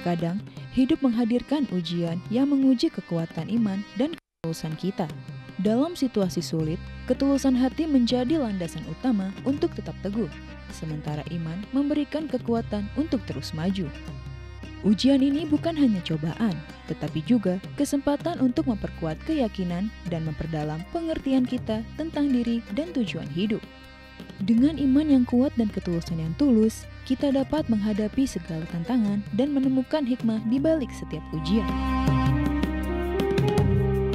Terkadang, hidup menghadirkan ujian yang menguji kekuatan iman dan ketulusan kita. Dalam situasi sulit, ketulusan hati menjadi landasan utama untuk tetap teguh, sementara iman memberikan kekuatan untuk terus maju. Ujian ini bukan hanya cobaan, tetapi juga kesempatan untuk memperkuat keyakinan dan memperdalam pengertian kita tentang diri dan tujuan hidup. Dengan iman yang kuat dan ketulusan yang tulus, kita dapat menghadapi segala tantangan dan menemukan hikmah di balik setiap ujian.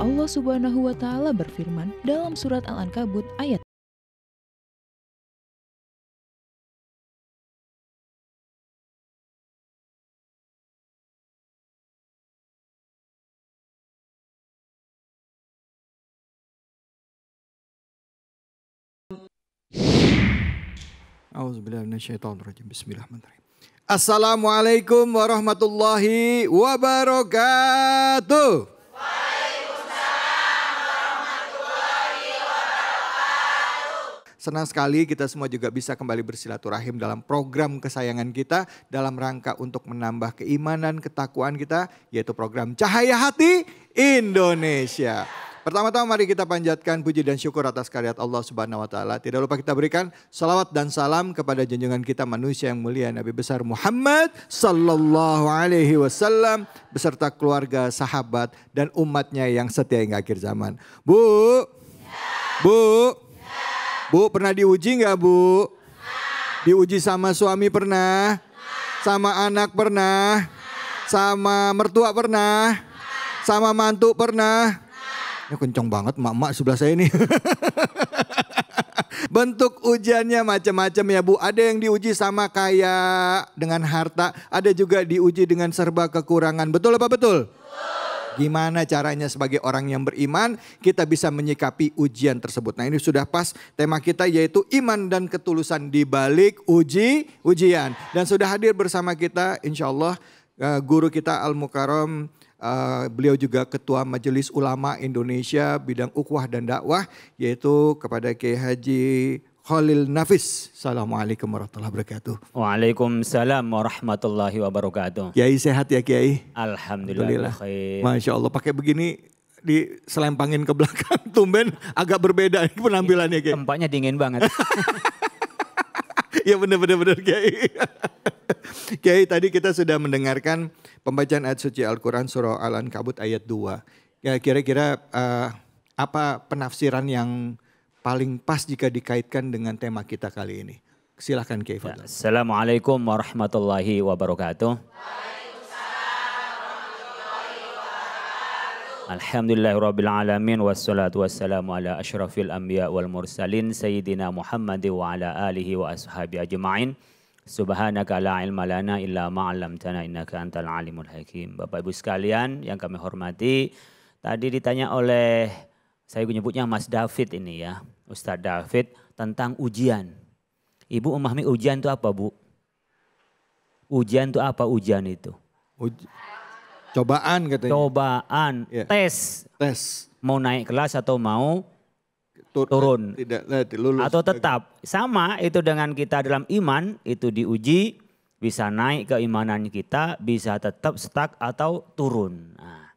Allah Subhanahu wa Ta'ala berfirman dalam surat Al-Ankabut ayat Bismillahirrahmanirrahim. Assalamualaikum warahmatullahi wabarakatuh. Senang sekali kita semua juga bisa kembali bersilaturahim dalam program kesayangan kita dalam rangka untuk menambah keimanan, ketakwaan kita, yaitu program Cahaya Hati Indonesia. Pertama-tama mari kita panjatkan puji dan syukur atas karyat Allah Subhanahu wa Ta'ala. Tidak lupa kita berikan salawat dan salam kepada junjungan kita manusia yang mulia Nabi besar Muhammad sallallahu alaihi wasallam beserta keluarga, sahabat dan umatnya yang setia hingga akhir zaman. Bu, pernah diuji nggak Bu? Diuji sama suami pernah? Sama anak pernah? Sama mertua pernah? Sama mantu pernah? Ya kencang banget emak-emak sebelah saya ini. Bentuk ujiannya macam-macam ya Bu. Ada yang diuji sama kaya dengan harta. Ada juga diuji dengan serba kekurangan. Betul apa betul? Gimana caranya sebagai orang yang beriman kita bisa menyikapi ujian tersebut. Nah ini sudah pas tema kita yaitu iman dan ketulusan di balik ujian. Dan sudah hadir bersama kita insya Allah guru kita Al-Mukarram. Beliau juga Ketua Majelis Ulama Indonesia bidang ukhwah dan dakwah yaitu kepada Kiai Haji Khalil Nafis. Assalamualaikum warahmatullahi wabarakatuh. Waalaikumsalam warahmatullahi wabarakatuh. Kiai sehat ya Kiai? Alhamdulillah. Masya Allah pakai begini diselempangin ke belakang tumben agak berbeda penampilannya Kiai. Tempatnya dingin banget. Ya benar Kiai. Kiai tadi kita sudah mendengarkan pembacaan ayat suci Al-Quran surah Al-Ankabut ayat 2. Ya, kira-kira apa penafsiran yang paling pas jika dikaitkan dengan tema kita kali ini? Silahkan Kiai Fadl. Assalamualaikum warahmatullahi wabarakatuh. Alhamdulillahirrabbilalamin wassalatu wassalamu ala ashrafil anbiya wal mursalin sayyidina Muhammad wa ala alihi wa ashabi ajma'in. Subhanaka la ilma lana illa ma'allamtana innaka antal alimul hakim. Bapak Ibu sekalian yang kami hormati, tadi ditanya oleh, saya menyebutnya Mas David ini ya, Ustadz David tentang ujian. Ibu memahami ujian itu apa Bu? Ujian itu apa ujian itu? Cobaan katanya. Cobaan, yeah. Tes. Mau naik kelas atau mau turun. Tidak lulus. Atau tetap. Sama itu dengan kita dalam iman, itu diuji, bisa naik keimanan kita, bisa tetap stuck atau turun. Nah,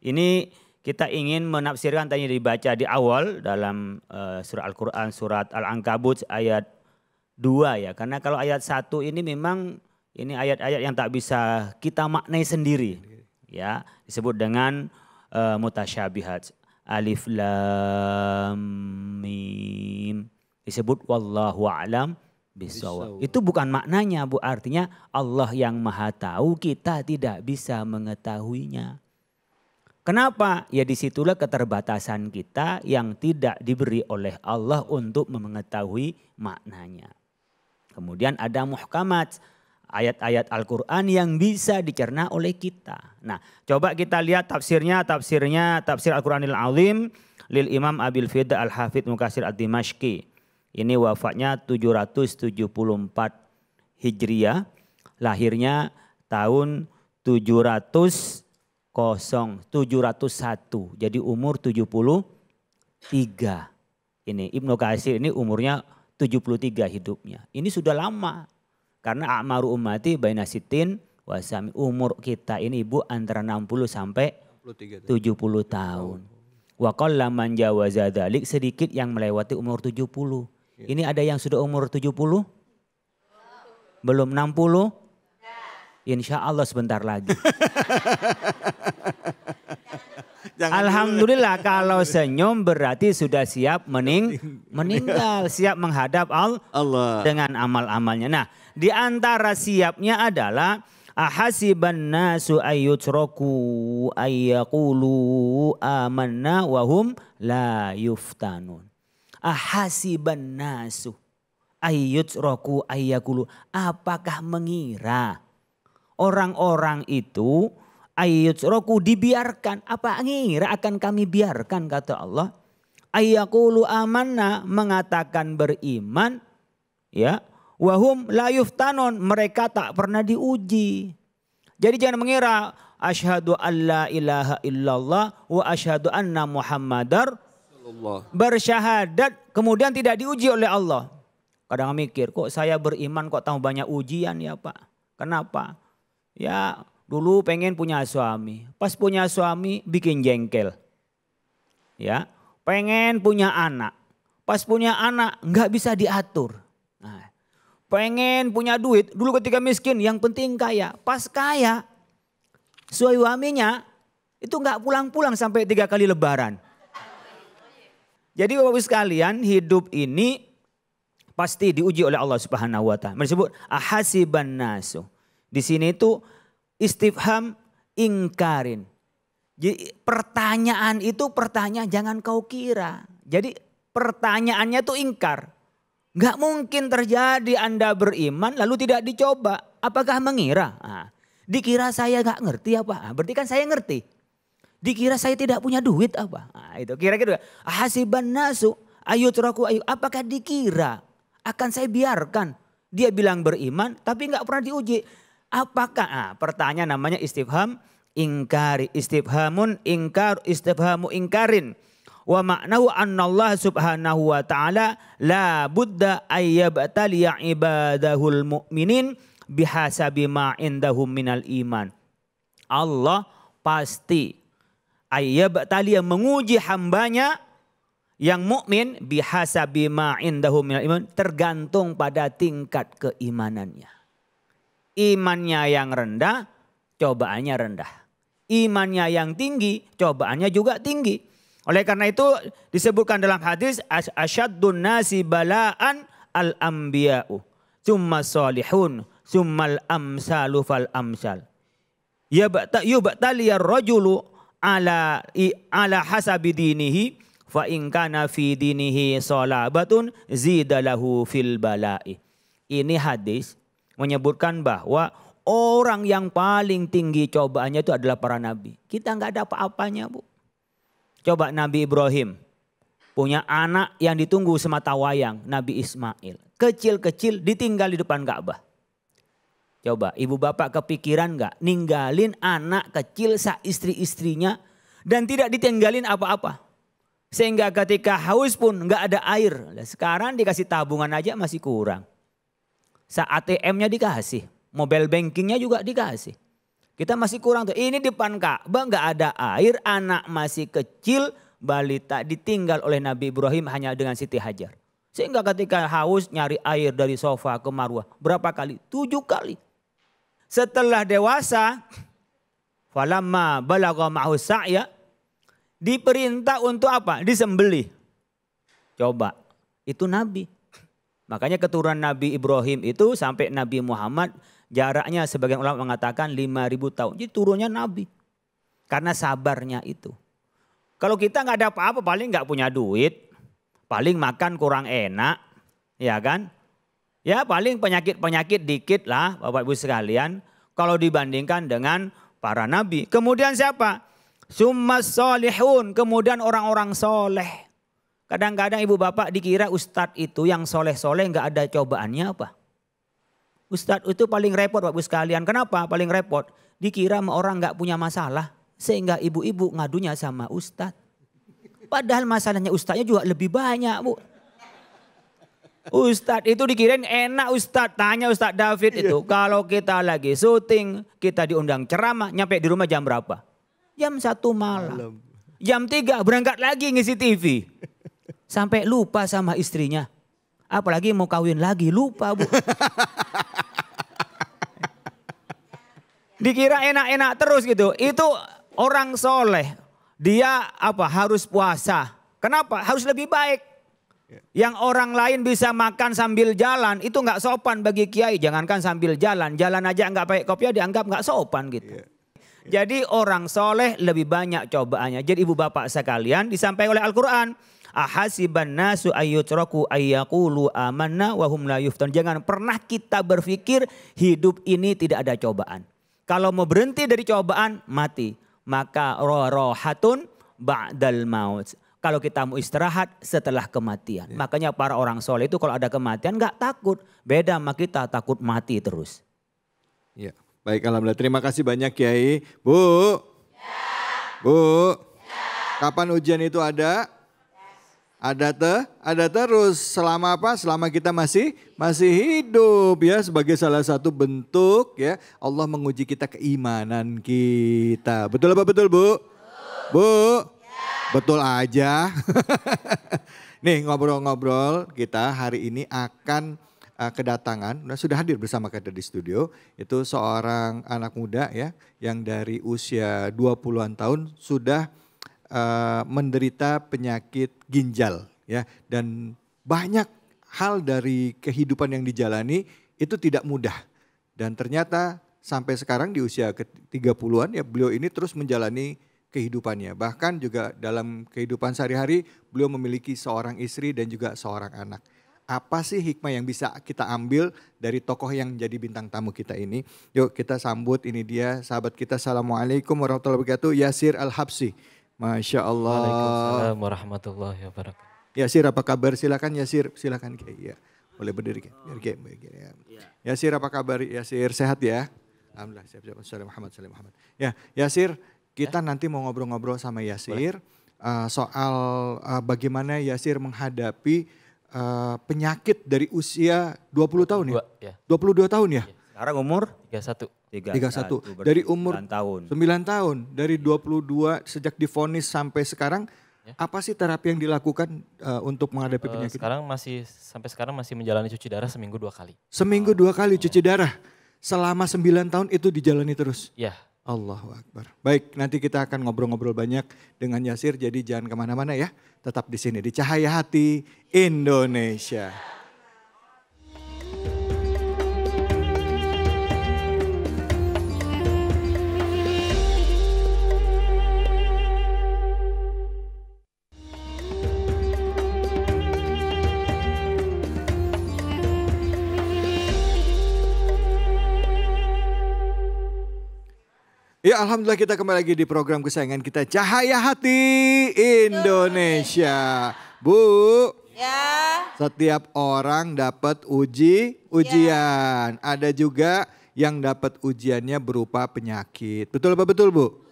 ini kita ingin menafsirkan tadi dibaca di awal dalam surah Al-Quran, surat Al-Ankabut ayat 2 ya. Karena kalau ayat 1 ini memang ini ayat-ayat yang tak bisa kita maknai sendiri. Ya, disebut dengan mutasyabihat. Alif lam mim. Disebut wallahu a'lam bishawab. Itu bukan maknanya Bu, artinya Allah yang Maha Tahu, kita tidak bisa mengetahuinya. Kenapa? Ya disitulah keterbatasan kita yang tidak diberi oleh Allah untuk mengetahui maknanya. Kemudian ada muhkamat, ayat-ayat Al-Quran yang bisa dicerna oleh kita. Nah, coba kita lihat tafsir Al-Quranil Azim lil Imam Abil Fida Al-Hafidh Mukatsir Ad-Dimashqi. Ini wafatnya 774 Hijriah, lahirnya tahun 701. Jadi umur 73. Ini Ibnu Katsir ini umurnya 73 hidupnya. Ini sudah lama. Karena a'maru ummati baina sittin wasami. Umur kita ini Ibu antara 60 sampai 70 tahun. Wa qalla man jawaza dzalik, sedikit yang melewati umur 70. Ini ada yang sudah umur 70? Belum 60? Insya Allah sebentar lagi. Alhamdulillah kalau senyum berarti sudah siap meninggal. Siap menghadap Allah dengan amal-amalnya. Nah, di antara siapnya adalah ahasiban nasu ayyutraku ayyaqulu amanna wahum la yuftanun. Ahasiban nasu ayyutraku ayyaqulu, apakah mengira orang-orang itu ayyutraku dibiarkan, apa ngira akan kami biarkan, kata Allah. Ayyaqulu amanna, mengatakan beriman, ya, wahum la yuftanun, mereka tak pernah diuji. Jadi jangan mengira asyhadu alla ilaha illallah wa asyhadu anna muhammadar bersyahadat kemudian tidak diuji oleh Allah. Kadang mikir, kok saya beriman kok tahu banyak ujian ya Pak. Kenapa? Ya dulu pengen punya suami. Pas punya suami bikin jengkel. Ya, pengen punya anak. Pas punya anak nggak bisa diatur. Nah, pengen punya duit. Dulu ketika miskin yang penting kaya. Pas kaya suaminya itu nggak pulang-pulang sampai 3 kali lebaran. Jadi Bapak-Ibu sekalian, hidup ini pasti diuji oleh Allah Subhanahu wa taala. Disebut ahasiban nasu. Di sini itu istifham ingkarin. Jadi pertanyaan itu pertanyaan jangan kau kira. Jadi pertanyaannya itu ingkar. Enggak mungkin terjadi Anda beriman lalu tidak dicoba. Apakah mengira? Nah, dikira saya enggak ngerti apa? Nah, berarti kan saya ngerti. Dikira saya tidak punya duit apa? Nah, itu kira-kira ahasiban nasu ayyutraku ayu. Apakah dikira akan saya biarkan dia bilang beriman tapi enggak pernah diuji? Apakah? Nah, pertanyaan namanya istifham ingkari, istifhamun ingkar, istifhamu ingkarin. Wa ma'nahu annallaha subhanahu wa ta'ala la budda ayyabtaliya ibadahul mu'minin bihasabi ma indahum minal iman. Allah pasti ayyabtaliya menguji hambanya yang mukmin bihasabi ma indahum minal iman, tergantung pada tingkat keimanannya. Imannya yang rendah, cobaannya rendah. Imannya yang tinggi, cobaannya juga tinggi. Oleh karena itu disebutkan dalam hadis asyaddun nasi bala'an al-anbiya'u summa salihun summal amsalu fal amsal. Yubtaliyar rajulu ala hasabi dinihi fa in kana fi dinihi salabatun zidalahu fil bala'i. Ini hadis menyebutkan bahwa orang yang paling tinggi cobaannya itu adalah para nabi. Kita nggak ada apa-apanya, Bu. Coba Nabi Ibrahim punya anak yang ditunggu semata wayang, Nabi Ismail. Kecil-kecil ditinggal di depan Ka'bah. Coba ibu bapak kepikiran nggak ninggalin anak kecil istri-istrinya dan tidak ditinggalin apa-apa. Sehingga ketika haus pun nggak ada air. Sekarang dikasih tabungan aja masih kurang. Saat ATM-nya dikasih, mobile bankingnya juga dikasih. Kita masih kurang tuh. Ini depan Ka'bah nggak ada air, anak masih kecil, balita ditinggal oleh Nabi Ibrahim hanya dengan Siti Hajar. Sehingga ketika haus nyari air dari sofa ke Marwah. Berapa kali? 7 kali. Setelah dewasa, falamma balagha ma'hu sa'ya, diperintah untuk apa? Disembelih. Coba, itu Nabi. Makanya keturunan Nabi Ibrahim itu sampai Nabi Muhammad jaraknya sebagian ulama mengatakan 5.000 tahun. Jadi turunnya Nabi. Karena sabarnya itu. Kalau kita nggak ada apa-apa paling nggak punya duit. Paling makan kurang enak. Ya kan? Ya paling penyakit-penyakit dikit lah Bapak Ibu sekalian. Kalau dibandingkan dengan para Nabi. Kemudian siapa? Summas solihun. Kemudian orang-orang soleh. Kadang-kadang ibu bapak dikira ustadz itu yang soleh-soleh nggak ada cobaannya apa? Ustadz itu paling repot Bapak Ibu sekalian. Kenapa paling repot? Dikira sama orang nggak punya masalah. Sehingga ibu-ibu ngadunya sama ustadz. Padahal masalahnya ustadznya juga lebih banyak Bu. Ustadz itu dikirain enak Ustadz. Tanya Ustadz David itu. Kalau kita lagi syuting, kita diundang ceramah, nyampe di rumah jam berapa? Jam 1 malam. Jam 3 berangkat lagi ngisi TV. Sampai lupa sama istrinya. Apalagi mau kawin lagi, lupa Bu. Dikira enak-enak terus gitu. Itu orang soleh. Dia harus puasa. Kenapa? Harus lebih baik. Yang orang lain bisa makan sambil jalan, itu nggak sopan bagi kiai. Jangankan sambil jalan aja nggak pakai kopiah dianggap nggak sopan gitu. Jadi orang soleh lebih banyak cobaannya. Jadi ibu bapak sekalian disampaikan oleh Al-Quran. Ahasiban nasu ayyutraku ayyaqulu amanna wa hum la yuftan. Jangan pernah kita berpikir hidup ini tidak ada cobaan. Kalau mau berhenti dari cobaan, mati. Maka rohatun ba'dal maut. Kalau kita mau istirahat setelah kematian. Makanya para orang soleh itu kalau ada kematian nggak takut. Beda sama kita takut mati terus. Ya, baik alhamdulillah. Terima kasih banyak Kiai. Bu. Bu. Kapan ujian itu ada? Ada terus. Selama apa? Selama kita masih hidup ya. Sebagai salah satu bentuk ya. Allah menguji kita keimanan kita. Betul apa betul Bu? Bu. Betul aja. Nih ngobrol-ngobrol kita hari ini akan kedatangan, sudah hadir bersama kita di studio. Itu seorang anak muda ya yang dari usia 20-an tahun sudah menderita penyakit ginjal ya. Dan banyak hal dari kehidupan yang dijalani itu tidak mudah. Dan ternyata sampai sekarang di usia ke-30-an ya beliau ini terus menjalani kehidupannya. Bahkan juga dalam kehidupan sehari-hari beliau memiliki seorang istri dan juga seorang anak. Apa sih hikmah yang bisa kita ambil dari tokoh yang jadi bintang tamu kita ini? Yuk kita sambut, ini dia sahabat kita. Assalamualaikum warahmatullahi wabarakatuh. Yasir Al-Habsyi. Masya Allah. Waalaikumsalam warahmatullahi wabarakatuh. Yasir apa kabar? Silakan Yasir, silakan. Ya. Boleh berdiri. Ya. Yasir apa kabar? Yasir sehat ya? Alhamdulillah. Siap-siap. Assalamualaikum Muhammad. Ya, Yasir. Kita nanti mau ngobrol-ngobrol sama Yasir soal bagaimana Yasir menghadapi penyakit dari usia 20 tahun ya? 22 tahun ya? Sekarang umur? 31. 31. Dari umur 9 tahun. Dari 22 sejak divonis sampai sekarang. Apa sih terapi yang dilakukan untuk menghadapi penyakit? Sampai sekarang masih menjalani cuci darah seminggu 2 kali. Seminggu 2 kali cuci darah? Selama 9 tahun itu dijalani terus? Iya. Allahu Akbar. Baik, nanti kita akan ngobrol-ngobrol banyak dengan Yasir. Jadi jangan kemana-mana ya. Tetap di sini di Cahaya Hati Indonesia. Ya alhamdulillah kita kembali lagi di program kesayangan kita Cahaya Hati Indonesia. Bu. Ya. Setiap orang dapat ujian. Ada juga yang dapat ujiannya berupa penyakit. Betul apa betul Bu?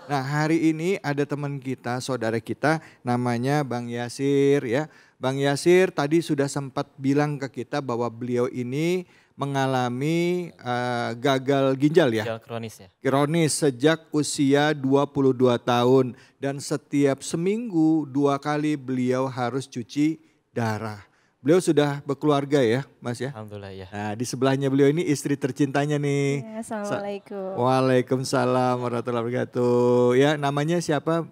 Nah hari ini ada teman kita, saudara kita namanya Bang Yasir ya. Bang Yasir tadi sudah sempat bilang ke kita bahwa beliau ini mengalami gagal ginjal ya. Ginjal kronis ya. Kronis sejak usia 22 tahun. Dan setiap seminggu 2 kali beliau harus cuci darah. Beliau sudah berkeluarga ya Mas ya? Alhamdulillah ya. Nah di sebelahnya beliau ini istri tercintanya nih. Ya, Assalamualaikum. Waalaikumsalam warahmatullahi wabarakatuh. Ya namanya siapa?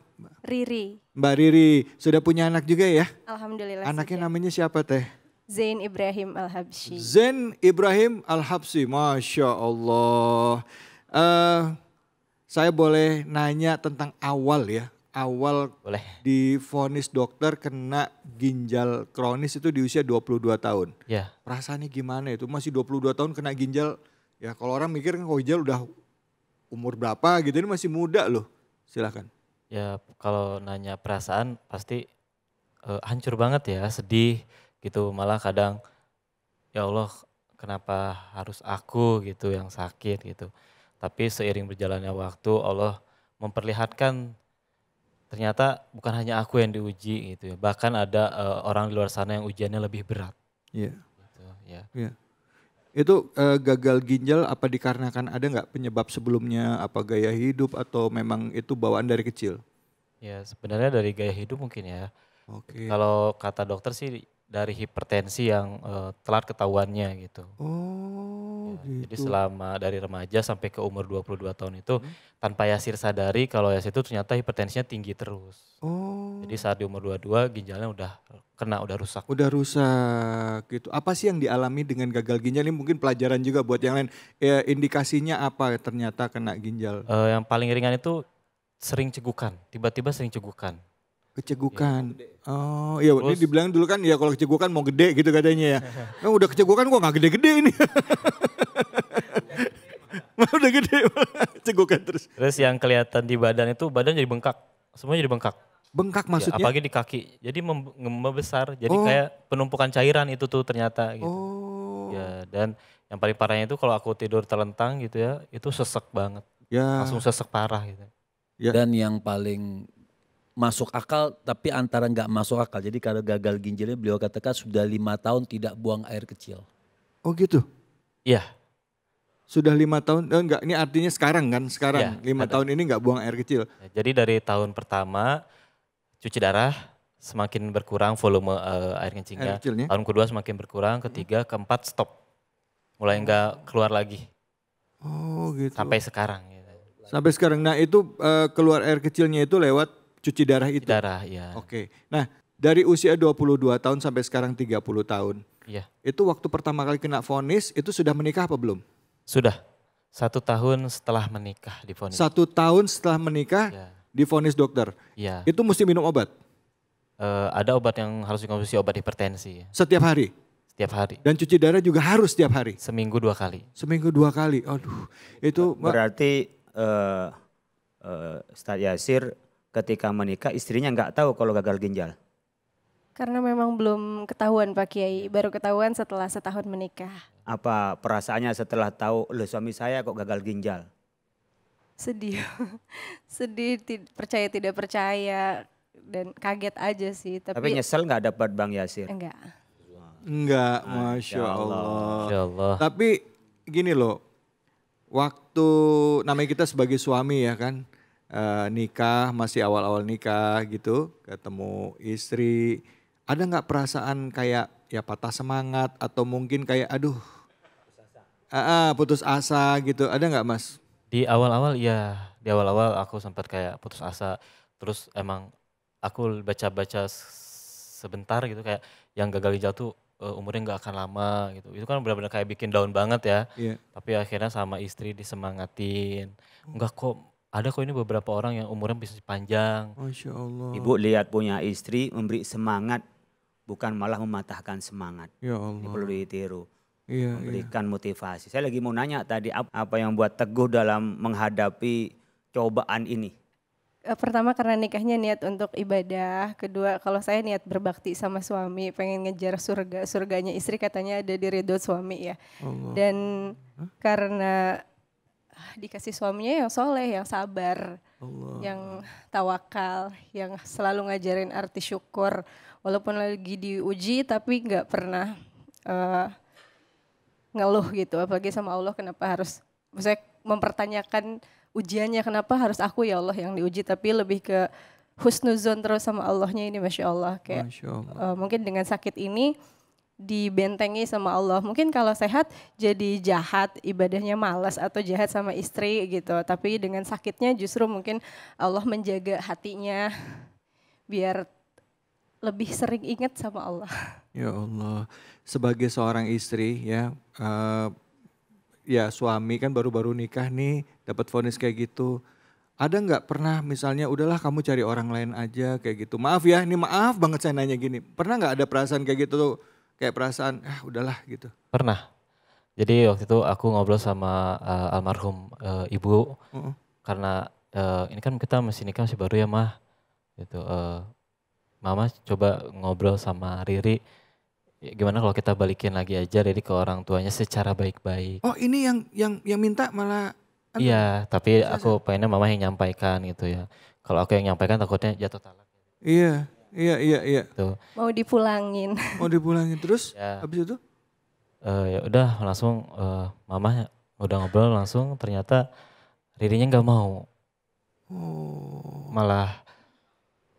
Riri. Mbak Riri. Sudah punya anak juga ya? Alhamdulillah. Anaknya sudah. namanya siapa teh? Zain Ibrahim Al-Habsyi. Zain Ibrahim Al-Habsyi, Masya Allah. Saya boleh nanya tentang awal ya. Awal Boleh. divonis dokter kena ginjal kronis itu di usia 22 tahun. Ya. Perasaannya gimana itu? Masih 22 tahun kena ginjal. Ya kalau orang mikir kan kalau ginjal udah umur berapa gitu, ini masih muda loh. Silakan. Ya kalau nanya perasaan pasti hancur banget ya, sedih gitu. Malah kadang ya Allah kenapa harus aku gitu yang sakit gitu. Tapi seiring berjalannya waktu Allah memperlihatkan ternyata bukan hanya aku yang diuji gitu ya. Bahkan ada orang di luar sana yang ujiannya lebih berat. Iya. Gitu, ya. Iya. Itu gagal ginjal apa dikarenakan ada nggak penyebab sebelumnya, apa gaya hidup atau memang itu bawaan dari kecil? Ya sebenarnya dari gaya hidup mungkin ya. Oke. Kalau kata dokter sih dari hipertensi yang telat ketahuannya gitu. Oh Ya, jadi gitu. selama dari remaja sampai ke umur 22 tahun itu tanpa Yasir sadari kalau Yasir itu ternyata hipertensinya tinggi terus. Oh, Jadi saat di umur 22 ginjalnya udah kena, udah rusak. udah rusak gitu. Apa sih yang dialami dengan gagal ginjal ini mungkin pelajaran juga buat yang lain. Ya, indikasinya apa ternyata kena ginjal? Yang paling ringan itu sering cegukan, tiba-tiba sering cegukan. Kecegukan. Oh iya ini Terus- dibilang dulu kan ya kalau kecegukan mau gede gitu katanya ya. Nah, udah kecegukan kok gak gede-gede ini. Udah gede cegukan terus. Terus yang kelihatan di badan itu badan jadi bengkak, semuanya jadi bengkak. Bengkak Ya, maksudnya? apalagi di kaki, jadi membesar, jadi Oh. kayak penumpukan cairan itu tuh ternyata gitu. Oh. Ya, dan yang paling parahnya itu kalau aku tidur terlentang gitu ya, itu sesek banget, Ya. langsung sesek parah gitu. Ya. Dan yang paling masuk akal tapi antara nggak masuk akal. Jadi kalau gagal ginjalnya beliau katakan sudah 5 tahun tidak buang air kecil. Oh gitu. Iya, Sudah 5 tahun, enggak ini artinya sekarang kan, sekarang Ya, 5 ada. tahun ini enggak buang air kecil. ya, jadi dari tahun pertama cuci darah semakin berkurang volume air Air kencingnya. kecilnya. Tahun kedua semakin berkurang, ketiga, keempat stop. Mulai nggak keluar lagi Oh gitu. sampai sekarang. Gitu. Sampai sekarang. Nah itu keluar air kecilnya itu lewat cuci darah Cuci itu. darah, ya. Oke. Nah dari usia 22 tahun sampai sekarang 30 tahun. Iya. Itu waktu pertama kali kena vonis itu sudah menikah apa belum? Sudah 1 tahun setelah menikah divonis. 1 tahun setelah menikah Ya, divonis dokter. ya. Itu mesti minum obat Ada obat yang harus dikonsumsi, obat hipertensi setiap hari. setiap hari, Dan cuci darah juga harus setiap hari. seminggu 2 kali. Seminggu 2 kali. Aduh itu Berarti Ustadz Yasir ketika menikah istrinya nggak tahu kalau gagal ginjal. Karena memang belum ketahuan Pak Kiai, baru ketahuan setelah setahun menikah. Apa perasaannya setelah tahu, loh suami saya kok gagal ginjal? Sedih, sedih, percaya tidak percaya dan kaget aja sih. Tapi Tapi nyesel nggak dapat Bang Yasir? enggak. enggak, Masya Allah. Insya Allah. Tapi gini loh, waktu namanya kita sebagai suami ya kan, nikah masih awal-awal nikah gitu, ketemu istri, ada nggak perasaan kayak ya patah semangat atau mungkin kayak aduh, putus asa gitu, ada nggak Mas? Di awal-awal iya, di awal-awal aku sempat kayak putus asa. Terus emang aku baca-baca sebentar gitu kayak yang gagal ginjal tuh umurnya nggak akan lama gitu. Itu kan benar-benar kayak bikin down banget ya. Iya. Tapi akhirnya sama istri disemangatin. Enggak kok, ada kok ini beberapa orang yang umurnya bisa panjang. Masya Allah. Ibu lihat punya istri memberi semangat, bukan malah mematahkan semangat. Ya Ini Allah. perlu ditiru, Iya, iya. memberikan motivasi. Saya lagi mau nanya tadi apa yang buat teguh dalam menghadapi cobaan ini? Pertama karena nikahnya niat untuk ibadah, kedua kalau saya niat berbakti sama suami, pengen ngejar surga, surganya istri katanya ada di ridho suami ya. Allah. Dan karena dikasih suaminya yang soleh, yang sabar, Allah. yang tawakal, yang selalu ngajarin arti syukur, walaupun lagi diuji tapi nggak pernah ngeluh gitu, apalagi sama Allah kenapa harus, maksudnya mempertanyakan ujiannya kenapa harus aku ya Allah yang diuji, tapi lebih ke husnuzon terus sama Allahnya ini Masya Allah. Kayak Masya Allah. mungkin dengan sakit ini dibentengi sama Allah. Mungkin kalau sehat jadi jahat, ibadahnya malas atau jahat sama istri gitu. Tapi dengan sakitnya justru mungkin Allah menjaga hatinya biar lebih sering ingat sama Allah. Ya Allah, sebagai seorang istri ya, ya suami kan baru-baru nikah nih, dapat vonis kayak gitu. Ada nggak pernah misalnya udahlah kamu cari orang lain aja kayak gitu. Maaf ya, ini maaf banget saya nanya gini. Pernah nggak ada perasaan kayak gitu tuh, kayak perasaan udahlah gitu. Pernah. Jadi waktu itu aku ngobrol sama almarhum ibu. Karena ini kan kita masih nikah masih baru ya mah. Gitu. Mama coba ngobrol sama Riri. Ya, gimana kalau kita balikin lagi aja Riri ke orang tuanya secara baik-baik. Oh ini yang minta malah. Iya, tapi aku pengennya mama yang nyampaikan gitu ya. Kalau aku yang nyampaikan takutnya jatuh talak. Iya, Iya. Tuh. Mau dipulangin. Mau dipulangin terus Ya. habis itu? Ya udah langsung mamanya udah ngobrol langsung ternyata Ririnya nggak mau. Oh. Malah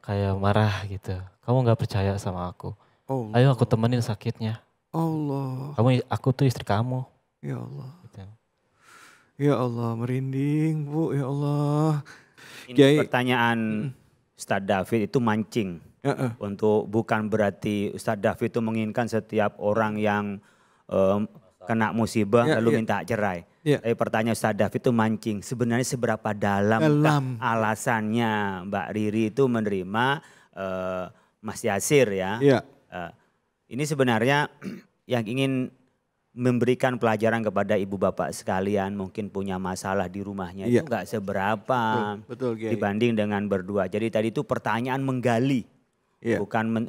kayak marah gitu. Kamu nggak percaya sama aku. Allah. Ayo aku temenin sakitnya. Allah. Aku tuh istri kamu. Ya Allah. Gitu. Ya Allah, merinding Bu, ya Allah. Ini Kiai. pertanyaan Ustadz David itu mancing. Heeh. Untuk bukan berarti Ustadz David itu menginginkan setiap orang yang kena musibah Ya, lalu ya. minta cerai. Ya. Tapi pertanyaan Ustadz David itu mancing. Sebenarnya seberapa dalam alasannya Mbak Riri itu menerima Mas Yasir ya. Iya. Ini sebenarnya yang ingin memberikan pelajaran kepada ibu bapak sekalian mungkin punya masalah di rumahnya Iya. itu nggak seberapa Betul, Kiai. dibanding dengan berdua. Jadi tadi itu pertanyaan menggali, Iya. bukan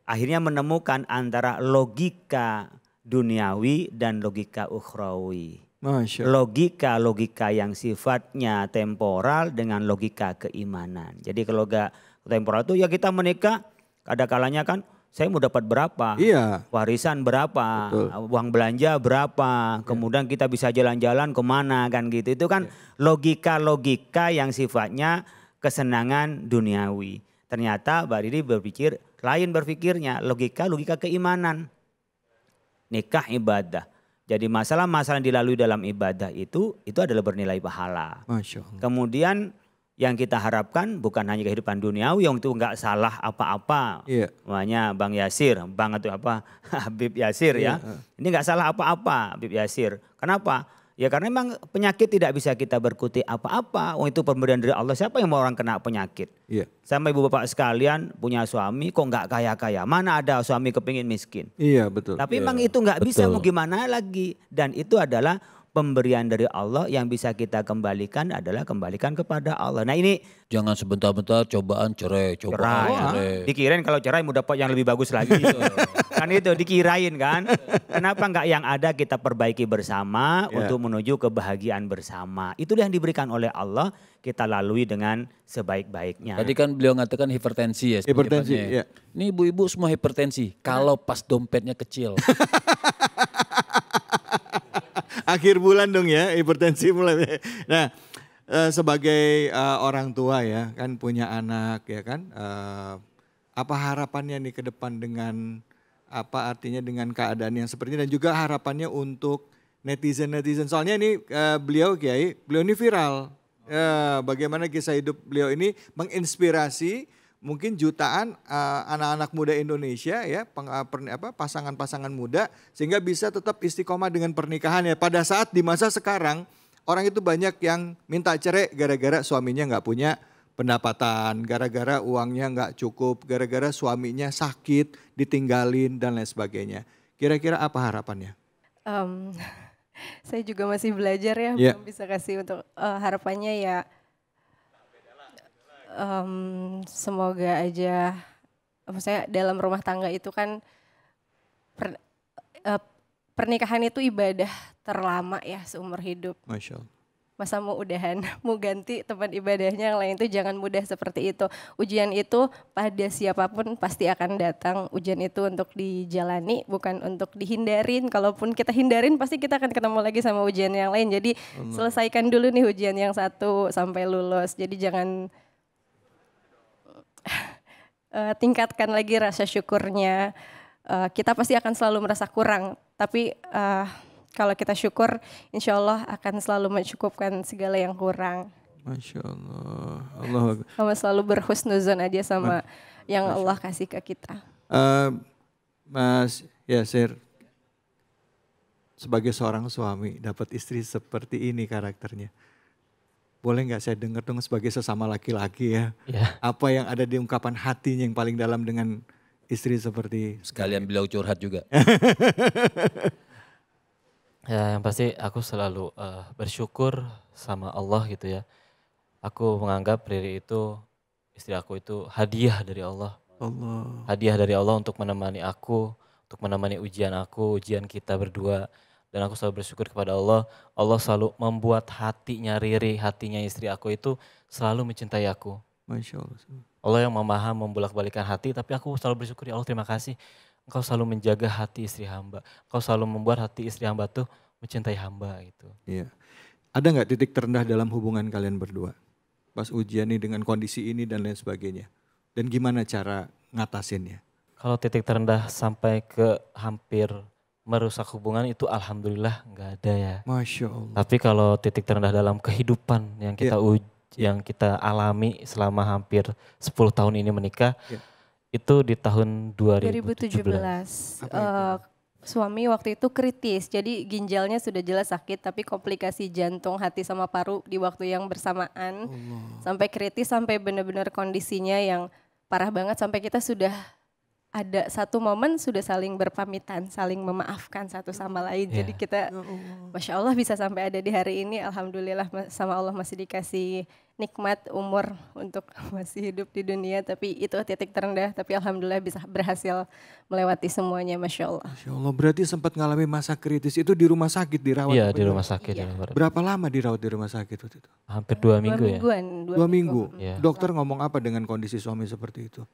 akhirnya menemukan antara logika duniawi dan logika ukhrawi. Masya Allah. Logika yang sifatnya temporal dengan logika keimanan. Jadi kalau gak temporal itu ya kita menikah ada kalanya kan saya mau dapat berapa, Iya. warisan berapa, Betul. uang belanja berapa, kemudian kita bisa jalan-jalan kemana kan gitu. Itu kan logika yang sifatnya kesenangan duniawi. Ternyata Mbak Riri berpikir, lain berpikirnya logika keimanan. Nikah ibadah. Jadi masalah-masalah yang dilalui dalam ibadah itu adalah bernilai pahala. Masya Allah. Kemudian yang kita harapkan bukan hanya kehidupan duniawi yang itu enggak salah apa-apa. Iya. Namanya Bang Yasir, Bang atau apa Habib Yasir ya. Ini enggak salah apa-apa Habib Yasir. Kenapa? Ya karena memang penyakit tidak bisa kita berkutik apa-apa. Itu pemberian dari Allah. Siapa yang mau orang kena penyakit? Iya. Sama ibu bapak sekalian punya suami kok enggak kaya-kaya. Mana ada suami kepingin miskin. Iya betul. Tapi memang itu enggak bisa Betul. mau gimana lagi. Dan itu adalah pemberian dari Allah yang bisa kita kembalikan adalah kembalikan kepada Allah. Nah ini Jangan sebentar-bentar cobaan cerai. cerai. Dikirain kalau cerai mau dapat yang lebih bagus lagi. Kan itu dikirain kan. Kenapa enggak yang ada kita perbaiki bersama Ya. untuk menuju kebahagiaan bersama. Itulah yang diberikan oleh Allah kita lalui dengan sebaik-baiknya. Tadi kan beliau mengatakan hipertensi ya. Hipertensi, penyebabnya. iya. Ini ibu-ibu semua hipertensi. Kalau pas dompetnya kecil. Akhir bulan dong ya, hipertensi mulai. Nah, sebagai orang tua ya, kan punya anak ya kan. Apa harapannya nih ke depan dengan apa artinya dengan keadaan yang seperti ini dan juga harapannya untuk netizen. Soalnya ini beliau Kiai, beliau ini viral. Bagaimana kisah hidup beliau ini menginspirasi mungkin jutaan anak-anak muda Indonesia ya, pasangan-pasangan muda sehingga bisa tetap istiqomah dengan pernikahan ya. Pada saat di masa sekarang orang itu banyak yang minta cerai gara-gara suaminya nggak punya pendapatan, gara-gara uangnya nggak cukup, gara-gara suaminya sakit, ditinggalin dan lain sebagainya. Kira-kira apa harapannya? Saya juga masih belajar ya, Iya. belum bisa kasih untuk harapannya ya. Semoga aja, maksudnya dalam rumah tangga itu kan pernikahan itu ibadah terlama ya seumur hidup. Masya Allah. Masa mau udahan, mau ganti tempat ibadahnya yang lain itu jangan mudah seperti itu. Ujian itu pada siapapun pasti akan datang. Ujian itu untuk dijalani, bukan untuk dihindarin. Kalaupun kita hindarin pasti kita akan ketemu lagi sama ujian yang lain. Jadi selesaikan dulu nih ujian yang satu sampai lulus. Jadi jangan tingkatkan lagi rasa syukurnya. Kita pasti akan selalu merasa kurang. Tapi kalau kita syukur, insya Allah akan selalu mencukupkan segala yang kurang. Masya Allah. Allah. Sama selalu berhusnuzon aja sama yang Allah kasih ke kita. Mas Yasir, sebagai seorang suami dapat istri seperti ini karakternya. Boleh nggak saya dengar dong sebagai sesama laki-laki ya. Ya. Apa yang ada di ungkapan hatinya yang paling dalam dengan istri seperti. Sekalian beliau curhat juga. Ya yang pasti aku selalu bersyukur sama Allah gitu ya. Aku menganggap Riri itu, istri aku itu hadiah dari Allah. Allah. Hadiah dari Allah untuk menemani aku, untuk menemani ujian aku, ujian kita berdua. Dan aku selalu bersyukur kepada Allah. Allah selalu membuat hatinya Riri, hatinya istri aku itu selalu mencintai aku. Masya Allah. Allah yang memaham membolak-balikan hati, tapi aku selalu bersyukur, ya Allah terima kasih. Engkau selalu menjaga hati istri hamba. Engkau selalu membuat hati istri hamba tuh mencintai hamba gitu. Iya. Ada nggak titik terendah dalam hubungan kalian berdua? Pas ujian nih dengan kondisi ini dan lain sebagainya. Dan gimana cara ngatasinnya? Kalau titik terendah sampai ke hampir merusak hubungan itu alhamdulillah nggak ada ya. Masya Allah. Tapi kalau titik terendah dalam kehidupan yang kita yang kita alami selama hampir 10 tahun ini menikah, itu di tahun 2017. Suami waktu itu kritis, jadi ginjalnya sudah jelas sakit, tapi komplikasi jantung, hati sama paru di waktu yang bersamaan. Sampai kritis, sampai benar-benar kondisinya yang parah banget, sampai kita sudah ada satu momen sudah saling berpamitan, saling memaafkan satu sama lain. Jadi kita, Masya Allah bisa sampai ada di hari ini, alhamdulillah sama Allah masih dikasih nikmat umur untuk masih hidup di dunia. Tapi itu titik terendah, tapi alhamdulillah bisa berhasil melewati semuanya, Masya Allah. Masya Allah, berarti sempat ngalami masa kritis itu di rumah sakit, dirawat? Iya, di rumah sakit. Iya. Berapa lama dirawat di rumah sakit waktu itu? Hampir 2 minggu ya. 2 minggu. Iya. Dokter ngomong apa dengan kondisi suami seperti itu?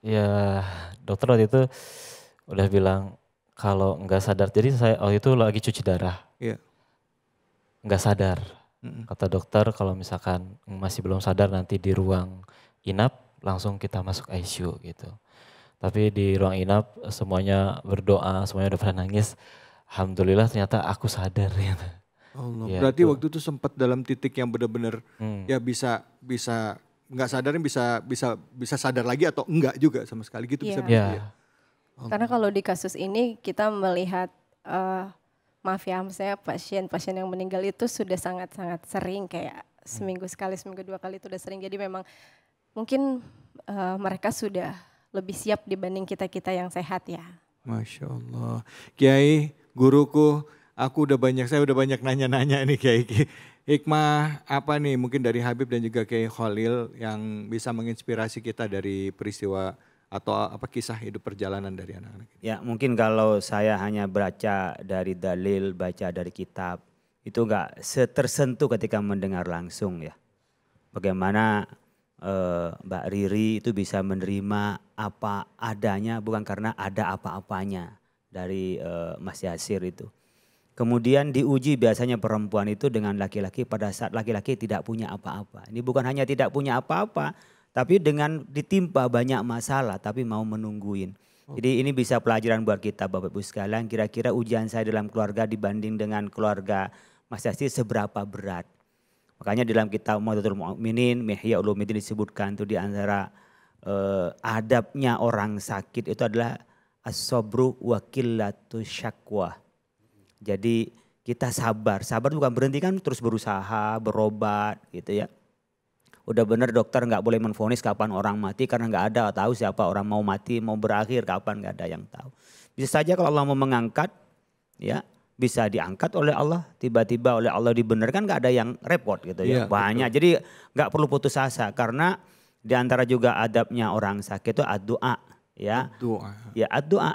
Ya dokter waktu itu udah bilang kalau nggak sadar, jadi saya waktu itu lagi cuci darah, nggak sadar. Kata dokter kalau misalkan masih belum sadar nanti di ruang inap langsung kita masuk ICU gitu. Tapi di ruang inap semuanya berdoa, semuanya udah pada nangis. Alhamdulillah ternyata aku sadar gitu. Allah. Ya, Berarti itu. waktu itu sempat dalam titik yang benar-benar ya bisa nggak sadarnya bisa sadar lagi atau enggak juga sama sekali gitu bisa begitu ya. Karena kalau di kasus ini kita melihat maaf ya, saya pasien-pasien yang meninggal itu sudah sangat-sangat sering, kayak seminggu sekali, seminggu 2 kali itu udah sering. Jadi memang mungkin mereka sudah lebih siap dibanding kita-kita yang sehat ya. Masya Allah. Kiai, guruku, saya udah banyak nanya-nanya nih Kiai. Hikmah apa nih mungkin dari Habib dan juga Kiai Khalil yang bisa menginspirasi kita dari peristiwa atau apa kisah hidup perjalanan dari anak-anak ini? Ya mungkin kalau saya hanya baca dari dalil, baca dari kitab, itu enggak tersentuh ketika mendengar langsung ya. Bagaimana Mbak Riri itu bisa menerima apa adanya bukan karena ada apa-apanya dari Mas Yasir itu. Kemudian diuji biasanya perempuan itu dengan laki-laki pada saat laki-laki tidak punya apa-apa. Ini bukan hanya tidak punya apa-apa, tapi dengan ditimpa banyak masalah tapi mau menungguin. Jadi ini bisa pelajaran buat kita Bapak Ibu sekalian, kira-kira ujian saya dalam keluarga dibanding dengan keluarga Mas Yasir seberapa berat. Makanya dalam kitab Mu'adzatul Mu'minin, Mihya Ulumuddin disebutkan itu di antara adabnya orang sakit itu adalah as-sabru wa qillatu syakwa. Jadi kita sabar bukan berhenti kan terus berusaha, berobat gitu ya. Udah benar dokter nggak boleh menvonis kapan orang mati karena nggak ada tahu siapa orang mau mati, mau berakhir kapan, nggak ada yang tahu. Bisa saja kalau Allah mau mengangkat ya bisa diangkat oleh Allah, tiba-tiba oleh Allah dibenarkan, nggak ada yang repot gitu ya. Banyak, betul. Jadi nggak perlu putus asa karena di antara juga adabnya orang sakit itu ad-du'a ya. Ad-du'a. Ya ad-du'a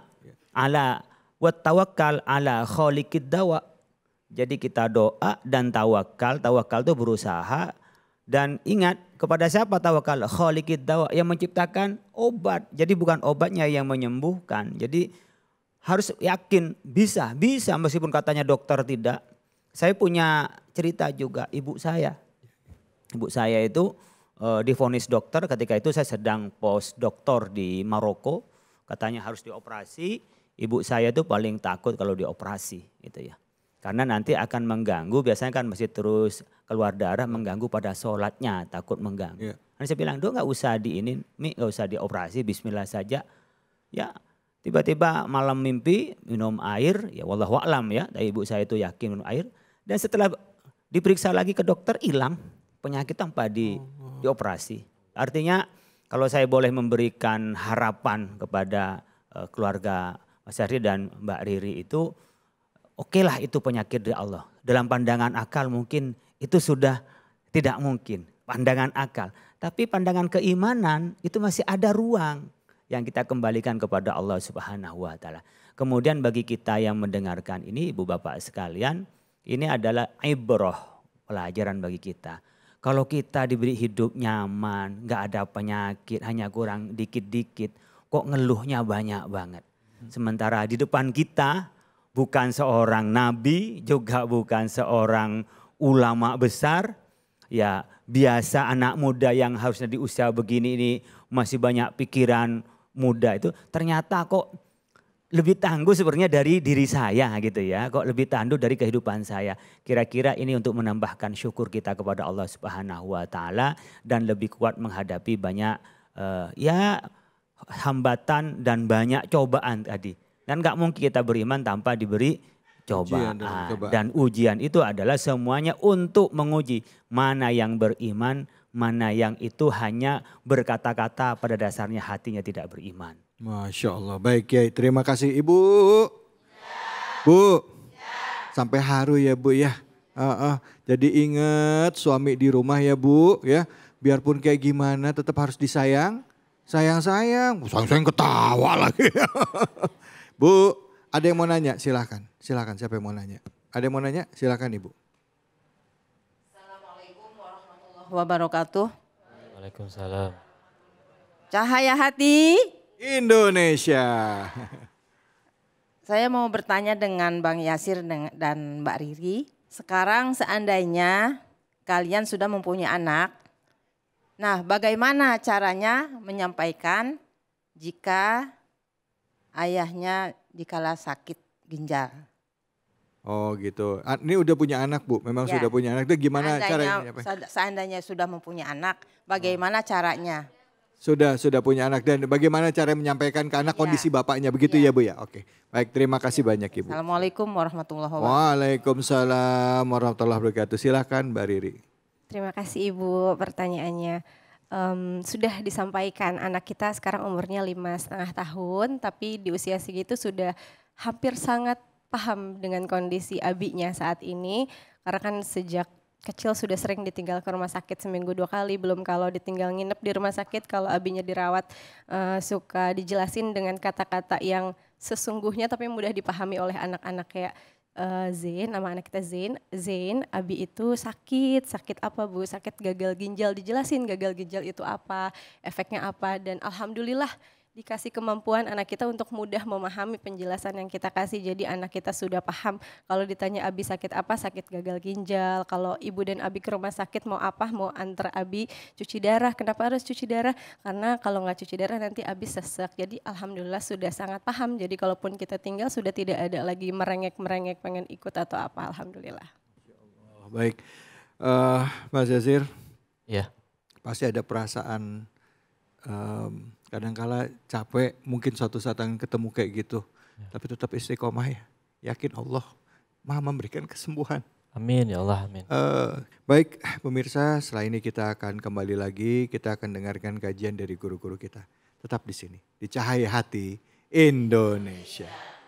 ala wa tawakkal ala khaliqid dawa. Jadi kita doa dan tawakal itu berusaha dan ingat kepada siapa tawakal? Khaliqid dawa, yang menciptakan obat. Jadi bukan obatnya yang menyembuhkan. Jadi harus yakin bisa meskipun katanya dokter tidak. Saya punya cerita juga ibu saya. Ibu saya itu divonis dokter ketika itu saya sedang postdoktor di Maroko. Katanya harus dioperasi. Ibu saya tuh paling takut kalau dioperasi gitu ya. Karena nanti akan mengganggu, biasanya kan masih terus keluar darah mengganggu pada sholatnya, takut mengganggu. Nanti saya bilang, "Dok nggak usah nggak usah dioperasi, bismillah saja." Ya tiba-tiba malam mimpi minum air, ya wallahu a'lam ya. Dari ibu saya itu yakin minum air. Dan setelah diperiksa lagi ke dokter hilang penyakit tanpa dioperasi. Artinya kalau saya boleh memberikan harapan kepada keluarga Mas Ardi dan Mbak Riri itu okelah itu penyakit dari Allah. Dalam pandangan akal mungkin itu sudah tidak mungkin. Pandangan akal. Tapi pandangan keimanan itu masih ada ruang yang kita kembalikan kepada Allah Subhanahu wa taala. Kemudian bagi kita yang mendengarkan ini Ibu Bapak sekalian, ini adalah ibrah, pelajaran bagi kita. Kalau kita diberi hidup nyaman, nggak ada penyakit, hanya kurang dikit-dikit, kok ngeluhnya banyak banget. Sementara di depan kita bukan seorang nabi, juga bukan seorang ulama besar. Ya biasa anak muda yang harusnya di usia begini ini masih banyak pikiran muda itu. Ternyata kok lebih tangguh sebenarnya dari diri saya gitu ya. Kok lebih tangguh dari kehidupan saya. Kira-kira ini untuk menambahkan syukur kita kepada Allah Subhanahu wa taala dan lebih kuat menghadapi banyak hambatan dan banyak cobaan tadi. Dan gak mungkin kita beriman tanpa diberi cobaan. Dan ujian itu adalah semuanya untuk menguji mana yang beriman, mana yang itu hanya berkata-kata pada dasarnya hatinya tidak beriman. Masya Allah. Baik Kiai, terima kasih Ibu. Bu, sampai haru ya Bu ya. Jadi ingat suami di rumah ya Bu ya. Biarpun kayak gimana tetap harus disayang. Sayang-sayang ketawa lagi. Bu, ada yang mau nanya? Silakan siapa yang mau nanya? Ada yang mau nanya? Silakan Ibu. Assalamualaikum warahmatullahi wabarakatuh. Waalaikumsalam. Cahaya hati Indonesia. Saya mau bertanya dengan Bang Yasir dan Mbak Riri. Sekarang seandainya kalian sudah mempunyai anak. Nah, bagaimana caranya menyampaikan jika ayahnya dikala sakit ginjal? Oh gitu. Ini udah punya anak Bu, memang Ya. sudah punya anak. Itu gimana caranya? Seandainya sudah mempunyai anak, bagaimana caranya? Sudah punya anak dan bagaimana cara menyampaikan ke anak kondisi bapaknya begitu ya Bu ya? Oke. Baik, terima kasih banyak Ibu. Assalamualaikum warahmatullahi wabarakatuh. Waalaikumsalam warahmatullahi wabarakatuh. Silakan Mbak Riri. Terima kasih Ibu pertanyaannya. Sudah disampaikan anak kita sekarang umurnya 5,5 tahun, tapi di usia segitu sudah hampir sangat paham dengan kondisi abinya saat ini. Karena kan sejak kecil sudah sering ditinggal ke rumah sakit seminggu 2 kali, belum kalau ditinggal nginep di rumah sakit, kalau abinya dirawat suka dijelasin dengan kata-kata yang sesungguhnya tapi mudah dipahami oleh anak-anak kayak Zain, nama anak kita Zain, abi itu sakit apa Bu? Sakit gagal ginjal, dijelasin gagal ginjal itu apa, efeknya apa, dan alhamdulillah dikasih kemampuan anak kita untuk mudah memahami penjelasan yang kita kasih. Jadi anak kita sudah paham kalau ditanya abi sakit apa, sakit gagal ginjal. Kalau ibu dan abi ke rumah sakit mau apa, mau antar abi cuci darah. Kenapa harus cuci darah? Karena kalau nggak cuci darah nanti abi sesek. Jadi alhamdulillah sudah sangat paham. Jadi kalaupun kita tinggal sudah tidak ada lagi merengek-merengek pengen ikut atau apa, alhamdulillah. Baik, Mas Yasir. Ya. Pasti ada perasaan kadangkala capek, mungkin suatu saat akan ketemu kayak gitu. Tapi tetap istiqomah ya. Yakin Allah Maha memberikan kesembuhan. Amin ya Allah, amin. Baik pemirsa, setelah ini kita akan kembali lagi. Kita akan dengarkan kajian dari guru-guru kita. Tetap di sini, di Cahaya Hati Indonesia.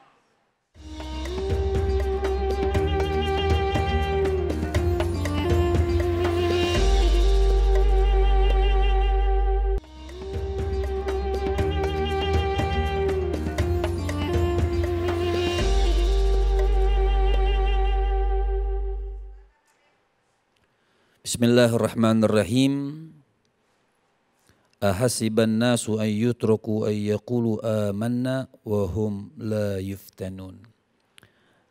Bismillahirrahmanirrahim. Ahasiban nasu an yutraku an yaqulu amanna wa hum la yuftanun.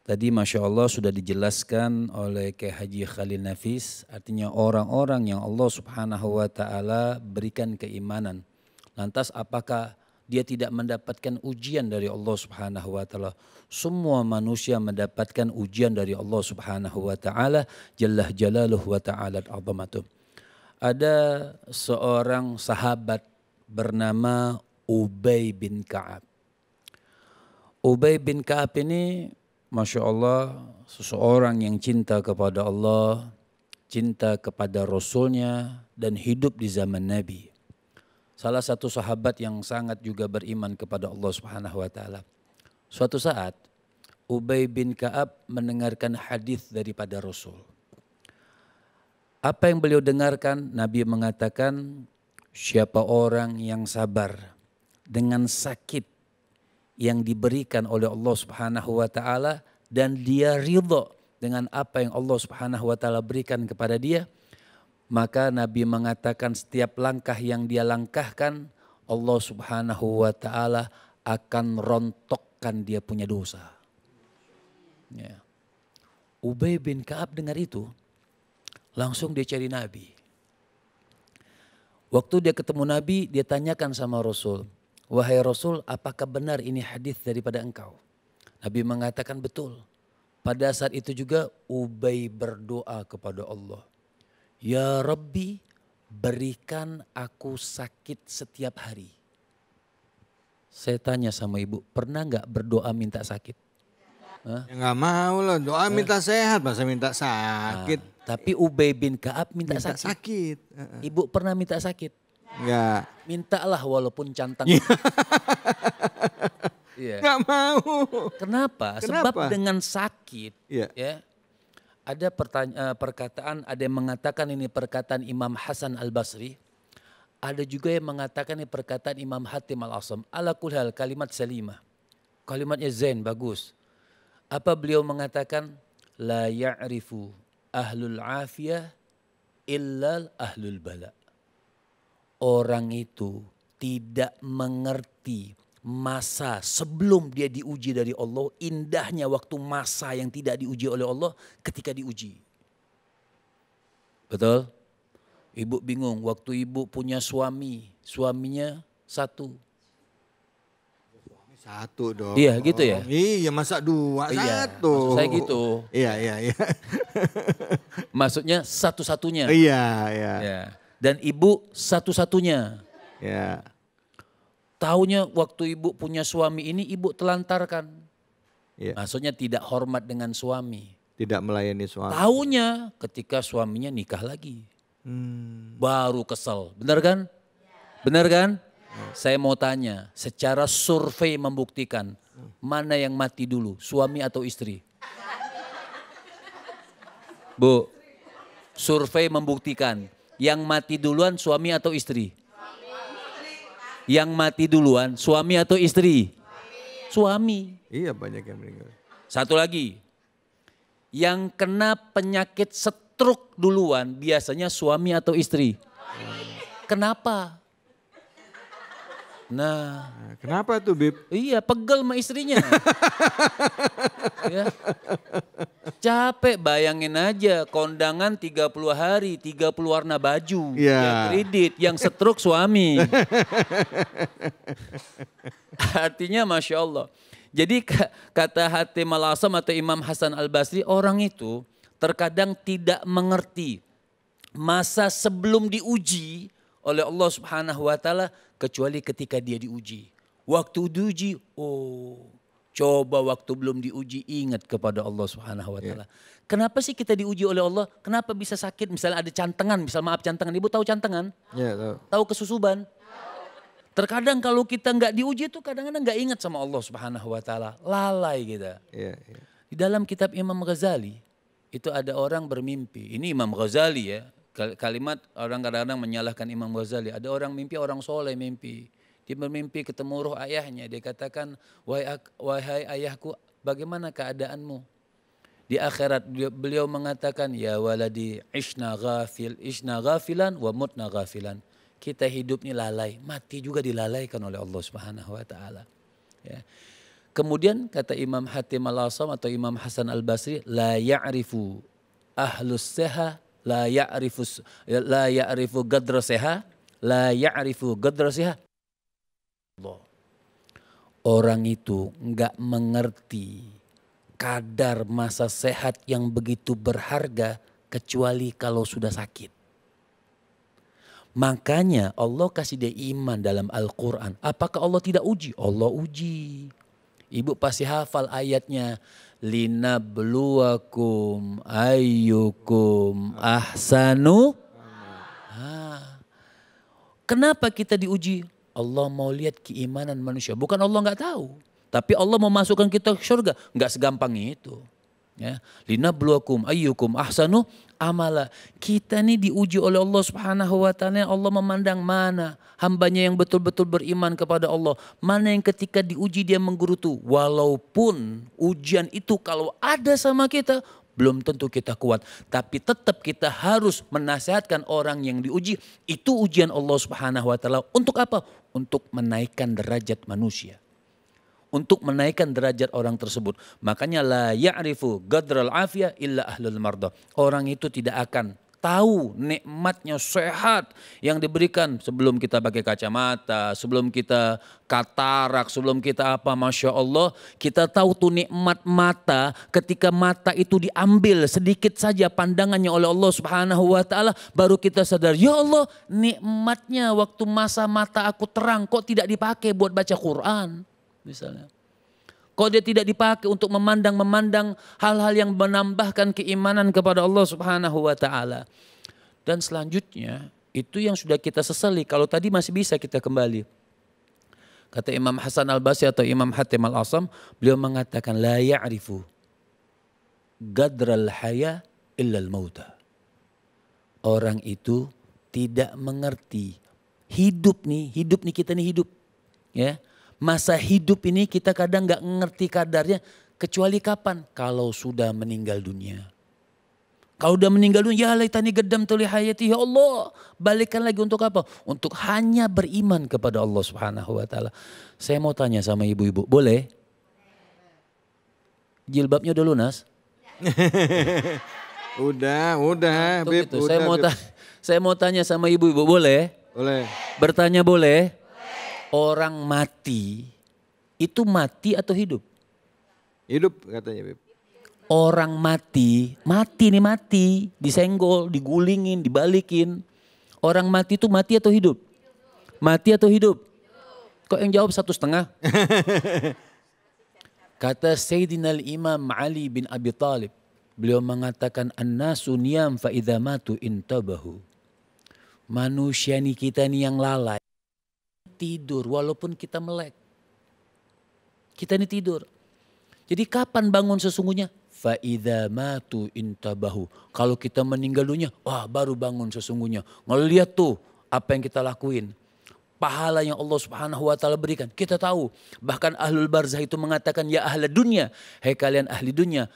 Tadi Masya Allah sudah dijelaskan oleh Kiai Haji Khalil Nafis, artinya orang-orang yang Allah Subhanahu wa taala berikan keimanan. Lantas apakah dia tidak mendapatkan ujian dari Allah Subhanahu wa taala? Semua manusia mendapatkan ujian dari Allah Subhanahu wa taala, jalla jalaluhu wa ta'ala azamatuh. Ada seorang sahabat bernama Ubay bin Ka'ab. Ubay bin Ka'ab ini Masya Allah seseorang yang cinta kepada Allah, cinta kepada Rasulnya dan hidup di zaman Nabi. Salah satu sahabat yang sangat juga beriman kepada Allah Subhanahu wa taala. Suatu saat Ubay bin Ka'ab mendengarkan hadis daripada Rasul. Apa yang beliau dengarkan? Nabi mengatakan, siapa orang yang sabar dengan sakit yang diberikan oleh Allah Subhanahu wa taala dan dia ridha dengan apa yang Allah Subhanahu wa taala berikan kepada dia, Maka Nabi mengatakan setiap langkah yang dia langkahkan, Allah Subhanahu wa ta'ala akan rontokkan dia punya dosa. Ya. Ubay bin Ka'ab dengar itu, langsung dia cari Nabi. Waktu dia ketemu Nabi, dia tanyakan sama Rasul, wahai Rasul, apakah benar ini hadis daripada engkau? Nabi mengatakan betul. Pada saat itu juga Ubay berdoa kepada Allah. Ya Rabbi, berikan aku sakit setiap hari. Saya tanya sama ibu, pernah nggak berdoa minta sakit? Ya nggak mau lah, doa minta sehat, masa minta sakit. Nah, tapi Ubay bin Ka'ab minta sakit. sakit. Ibu pernah minta sakit? Enggak. Mintalah walaupun cantang. Iya. Nggak mau. Kenapa? Sebab dengan sakit, Iya. ya. Ada perkataan, ada yang mengatakan ini perkataan Imam Hasan Al-Basri. Ada juga yang mengatakan ini perkataan Imam Hatim Al-Asam. Ala kulli hal kalimat salimah. Kalimatnya zen, bagus. Apa beliau mengatakan? La ya'rifu ahlul afiyah illa ahlul bala. Orang itu tidak mengerti masa sebelum dia diuji dari Allah, indahnya waktu masa yang tidak diuji oleh Allah ketika diuji. Betul? Ibu bingung waktu ibu punya suami, suaminya satu. Satu dong. Iya gitu ya? Iya masa dua, Iya, satu. maksud saya gitu. Iya. Maksudnya satu-satunya. Iya. Ya. Dan ibu satu-satunya. Ya. Taunya waktu ibu punya suami ini ibu telantarkan. Iya. Maksudnya tidak hormat dengan suami. Tidak melayani suami. Taunya ketika suaminya nikah lagi. Baru kesel. Benar kan? Benar kan? Saya mau tanya, secara survei membuktikan mana yang mati dulu, suami atau istri? Bu, survei membuktikan yang mati duluan suami atau istri? Yang mati duluan suami atau istri? Suami. Iya banyak yang meninggal. Satu lagi, yang kena penyakit stroke duluan biasanya suami atau istri? Kenapa? Nah, Kenapa tuh Bib? iya pegel sama istrinya. Ya. Capek, bayangin aja kondangan 30 hari, 30 warna baju. Iya. Yang kredit, yang stroke suami. Artinya Masya Allah. Jadi kata Hatim Al-Asam atau Imam Hasan Al-Basri, orang itu terkadang tidak mengerti masa sebelum diuji oleh Allah Subhanahu wa taala kecuali ketika dia diuji. Waktu diuji, coba waktu belum diuji ingat kepada Allah Subhanahu wa taala. Kenapa sih kita diuji oleh Allah? Kenapa bisa sakit? Misalnya ada cantengan, cantengan. Ibu tahu cantengan? Iya tahu. Tahu kesusuban? Terkadang kalau kita nggak diuji itu kadang-kadang nggak ingat sama Allah Subhanahu wa taala. Lalai kita. Iya. Di dalam kitab Imam Ghazali itu ada orang bermimpi. Ini Imam Ghazali ya. Kalimat orang kadang-kadang menyalahkan Imam Ghazali. Ada orang mimpi, orang soleh mimpi. Dia bermimpi ketemu roh ayahnya. Dia katakan, wahai ayahku, bagaimana keadaanmu? Di akhirat beliau mengatakan, ya waladi ishna ghafilan wa mutna ghafilan. Kita hidup ini lalai, mati juga dilalaikan oleh Allah Subhanahu wa taala. Ya. Kemudian kata Imam Hatim Al-Asam atau Imam Hasan Al-Basri, la ya'rifu ahlus seha, la ya'rifu gadra seha, la ya'rifu gadra seha. Orang itu enggak mengerti kadar masa sehat yang begitu berharga kecuali kalau sudah sakit. Makanya Allah kasih dia iman dalam Al-Quran. Apakah Allah tidak uji? Allah uji. Ibu pasti hafal ayatnya. Linabluwakum ayyukum ahsanu. Kenapa kita diuji? Allah mau lihat keimanan manusia. Bukan Allah nggak tahu. Tapi Allah mau masukkan kita ke surga. Nggak segampang itu. Ya. Linabluwakum ayyukum ahsanu amala. Kita nih diuji oleh Allah Subhanahu wa taala. Allah memandang mana hambanya yang betul-betul beriman kepada Allah. Mana yang ketika diuji dia menggerutu. Walaupun ujian itu kalau ada sama kita belum tentu kita kuat. Tapi tetap kita harus menasihatkan orang yang diuji. Itu ujian Allah Subhanahu wa taala. Untuk apa? Untuk menaikkan derajat manusia. Untuk menaikkan derajat orang tersebut. Makanya la ya'rifu qadral afiyah illa ahlul mardah. Orang itu tidak akan tahu nikmatnya sehat yang diberikan sebelum kita pakai kacamata, sebelum kita katarak, sebelum kita apa, Masya Allah. Kita tahu tuh nikmat mata ketika mata itu diambil sedikit saja pandangannya oleh Allah Subhanahu wa taala, baru kita sadar, ya Allah nikmatnya waktu masa mata aku terang kok tidak dipakai buat baca Quran misalnya. Kok dia tidak dipakai untuk memandang hal-hal yang menambahkan keimanan kepada Allah Subhanahu wa taala. Dan selanjutnya itu yang sudah kita sesali. Kalau tadi masih bisa kita kembali. Kata Imam Hasan Al-Basri atau Imam Hatim Al-Asam, beliau mengatakan la ya'rifu gadral haya illal mauta. Orang itu tidak mengerti hidup nih kita nih hidup. Ya. Masa hidup ini kita kadang gak ngerti kadarnya kecuali kapan? Kalau sudah meninggal dunia. Kalau sudah meninggal dunia, ya laitani gedam tuli hayati, ya Allah. Balikkan lagi untuk apa? Untuk hanya beriman kepada Allah Subhanahu wa taala. Saya mau tanya sama ibu-ibu, boleh? Jilbabnya udah lunas? Udah, Bib. Gitu. Udah, Saya mau tanya sama ibu-ibu, boleh? Boleh. Bertanya boleh? Orang mati, itu mati atau hidup? Hidup katanya, Bib. Orang mati, disenggol, digulingin, dibalikin. Orang mati itu mati atau hidup? Mati atau hidup? Kok yang jawab 1,5? Kata Sayyidina Imam Ali bin Abi Thalib, beliau mengatakan an-nasu niyam fa idza matu intabahu. Manusia nih kita nih yang lalai. Tidur walaupun kita melek. Kita ini tidur. Jadi kapan bangun sesungguhnya? Fa idza matu intabahu. Kalau kita meninggal dunia, wah baru bangun sesungguhnya. Ngelihat tuh apa yang kita lakuin. Pahala yang Allah Subhanahu wa taala berikan. Kita tahu. Bahkan ahlul barzah itu mengatakan, ya ahla dunia, hai kalian ahli dunia,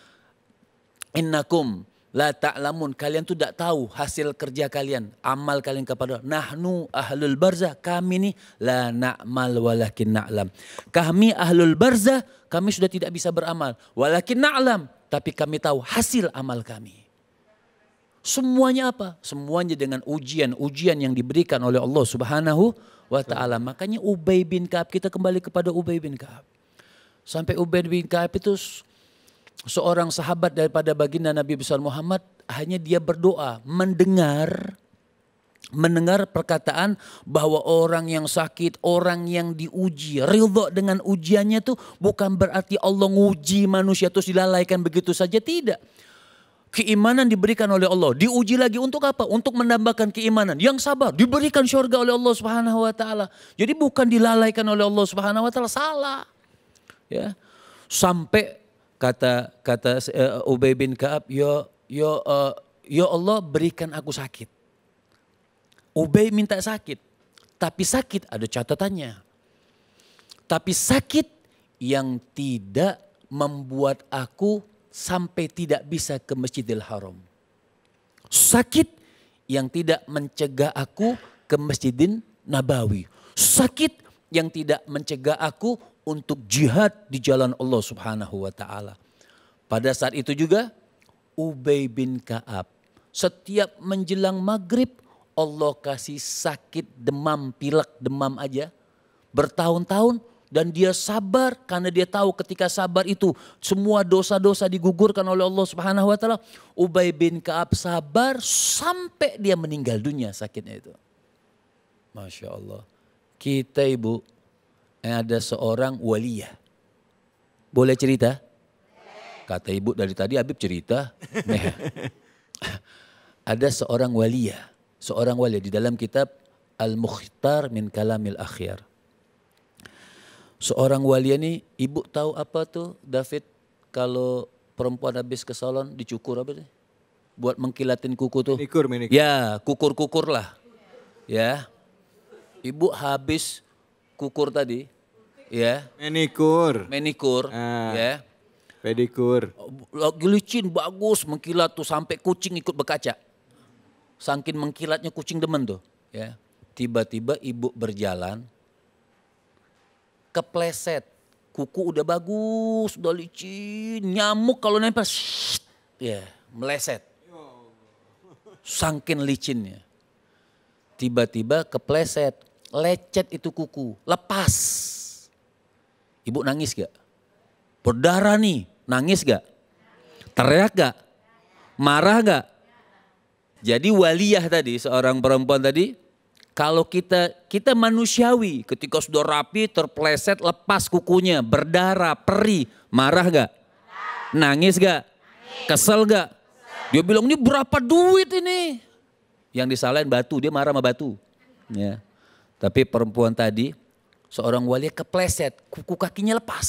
innakum la ta'lamun, kalian tuh tidak tahu hasil kerja kalian, amal kalian kepada nahnu ahlul barzah, kami ini la na'mal walakin na'lam. Kami ahlul barzah, kami sudah tidak bisa beramal, walakin na'lam, tapi kami tahu hasil amal kami. Semuanya apa? Semuanya dengan ujian yang diberikan oleh Allah Subhanahu wa taala. Makanya Ubay bin Ka'ab, kita kembali kepada Ubay bin Ka'ab. Sampai Ubay bin Ka'ab itu seorang sahabat daripada baginda Nabi besar Muhammad, hanya dia berdoa mendengar perkataan bahwa orang yang sakit, orang yang diuji, ridha dengan ujiannya itu bukan berarti Allah nguji manusia terus dilalaikan begitu saja, tidak. Keimanan diberikan oleh Allah, diuji lagi untuk apa? Untuk menambahkan keimanan. Yang sabar diberikan syurga oleh Allah Subhanahu wa taala. Jadi bukan dilalaikan oleh Allah Subhanahu wa taala, salah. Ya. Sampai kata Ubay bin Ka'ab, ya Allah berikan aku sakit. Ubay minta sakit, tapi sakit ada catatannya. Tapi sakit yang tidak membuat aku sampai tidak bisa ke Masjidil Haram. Sakit yang tidak mencegah aku ke Masjidin Nabawi. Sakit yang tidak mencegah aku untuk jihad di jalan Allah Subhanahu wa taala. Pada saat itu juga Ubay bin Ka'ab setiap menjelang maghrib Allah kasih sakit demam, pilek demam aja bertahun-tahun, dan dia sabar karena dia tahu ketika sabar itu semua dosa-dosa digugurkan oleh Allah Subhanahu wa taala. Ubay bin Ka'ab sabar sampai dia meninggal dunia sakitnya itu. Masya Allah. Kita ibu, ada seorang waliyah. Boleh cerita? Kata ibu dari tadi Habib cerita. Ada seorang waliyah. Seorang waliyah di dalam kitab Al-Mukhtar min Kalamil Akhyar. Seorang waliyah ini, ibu tahu apa tuh David, kalau perempuan habis ke salon dicukur apa sih? Buat mengkilatin kuku tuh. Manikur. Ya, kukur-kukur lah. Ya. Ibu habis kukur tadi, ya. Manikur. Ya. Pedikur. Lagi licin, bagus, mengkilat tuh sampai kucing ikut berkaca. Saking mengkilatnya kucing demen tuh. Ya. Tiba-tiba ibu berjalan, kepleset. Kuku udah bagus, udah licin. Nyamuk kalau nempel, ya meleset. Saking licinnya. Tiba-tiba kepleset, lecet itu kuku, lepas. Ibu nangis gak? Berdarah nih, nangis gak? Teriak gak? Marah gak? Jadi waliyah tadi, seorang perempuan tadi, kalau kita manusiawi, ketika sudah rapi, terpleset, lepas kukunya, berdarah, perih, marah gak? Nangis gak? Kesel gak? Dia bilang ini berapa duit ini? Yang disalahin batu, dia marah sama batu. Ya. Tapi perempuan tadi, seorang waliyah kepleset, kuku kakinya lepas.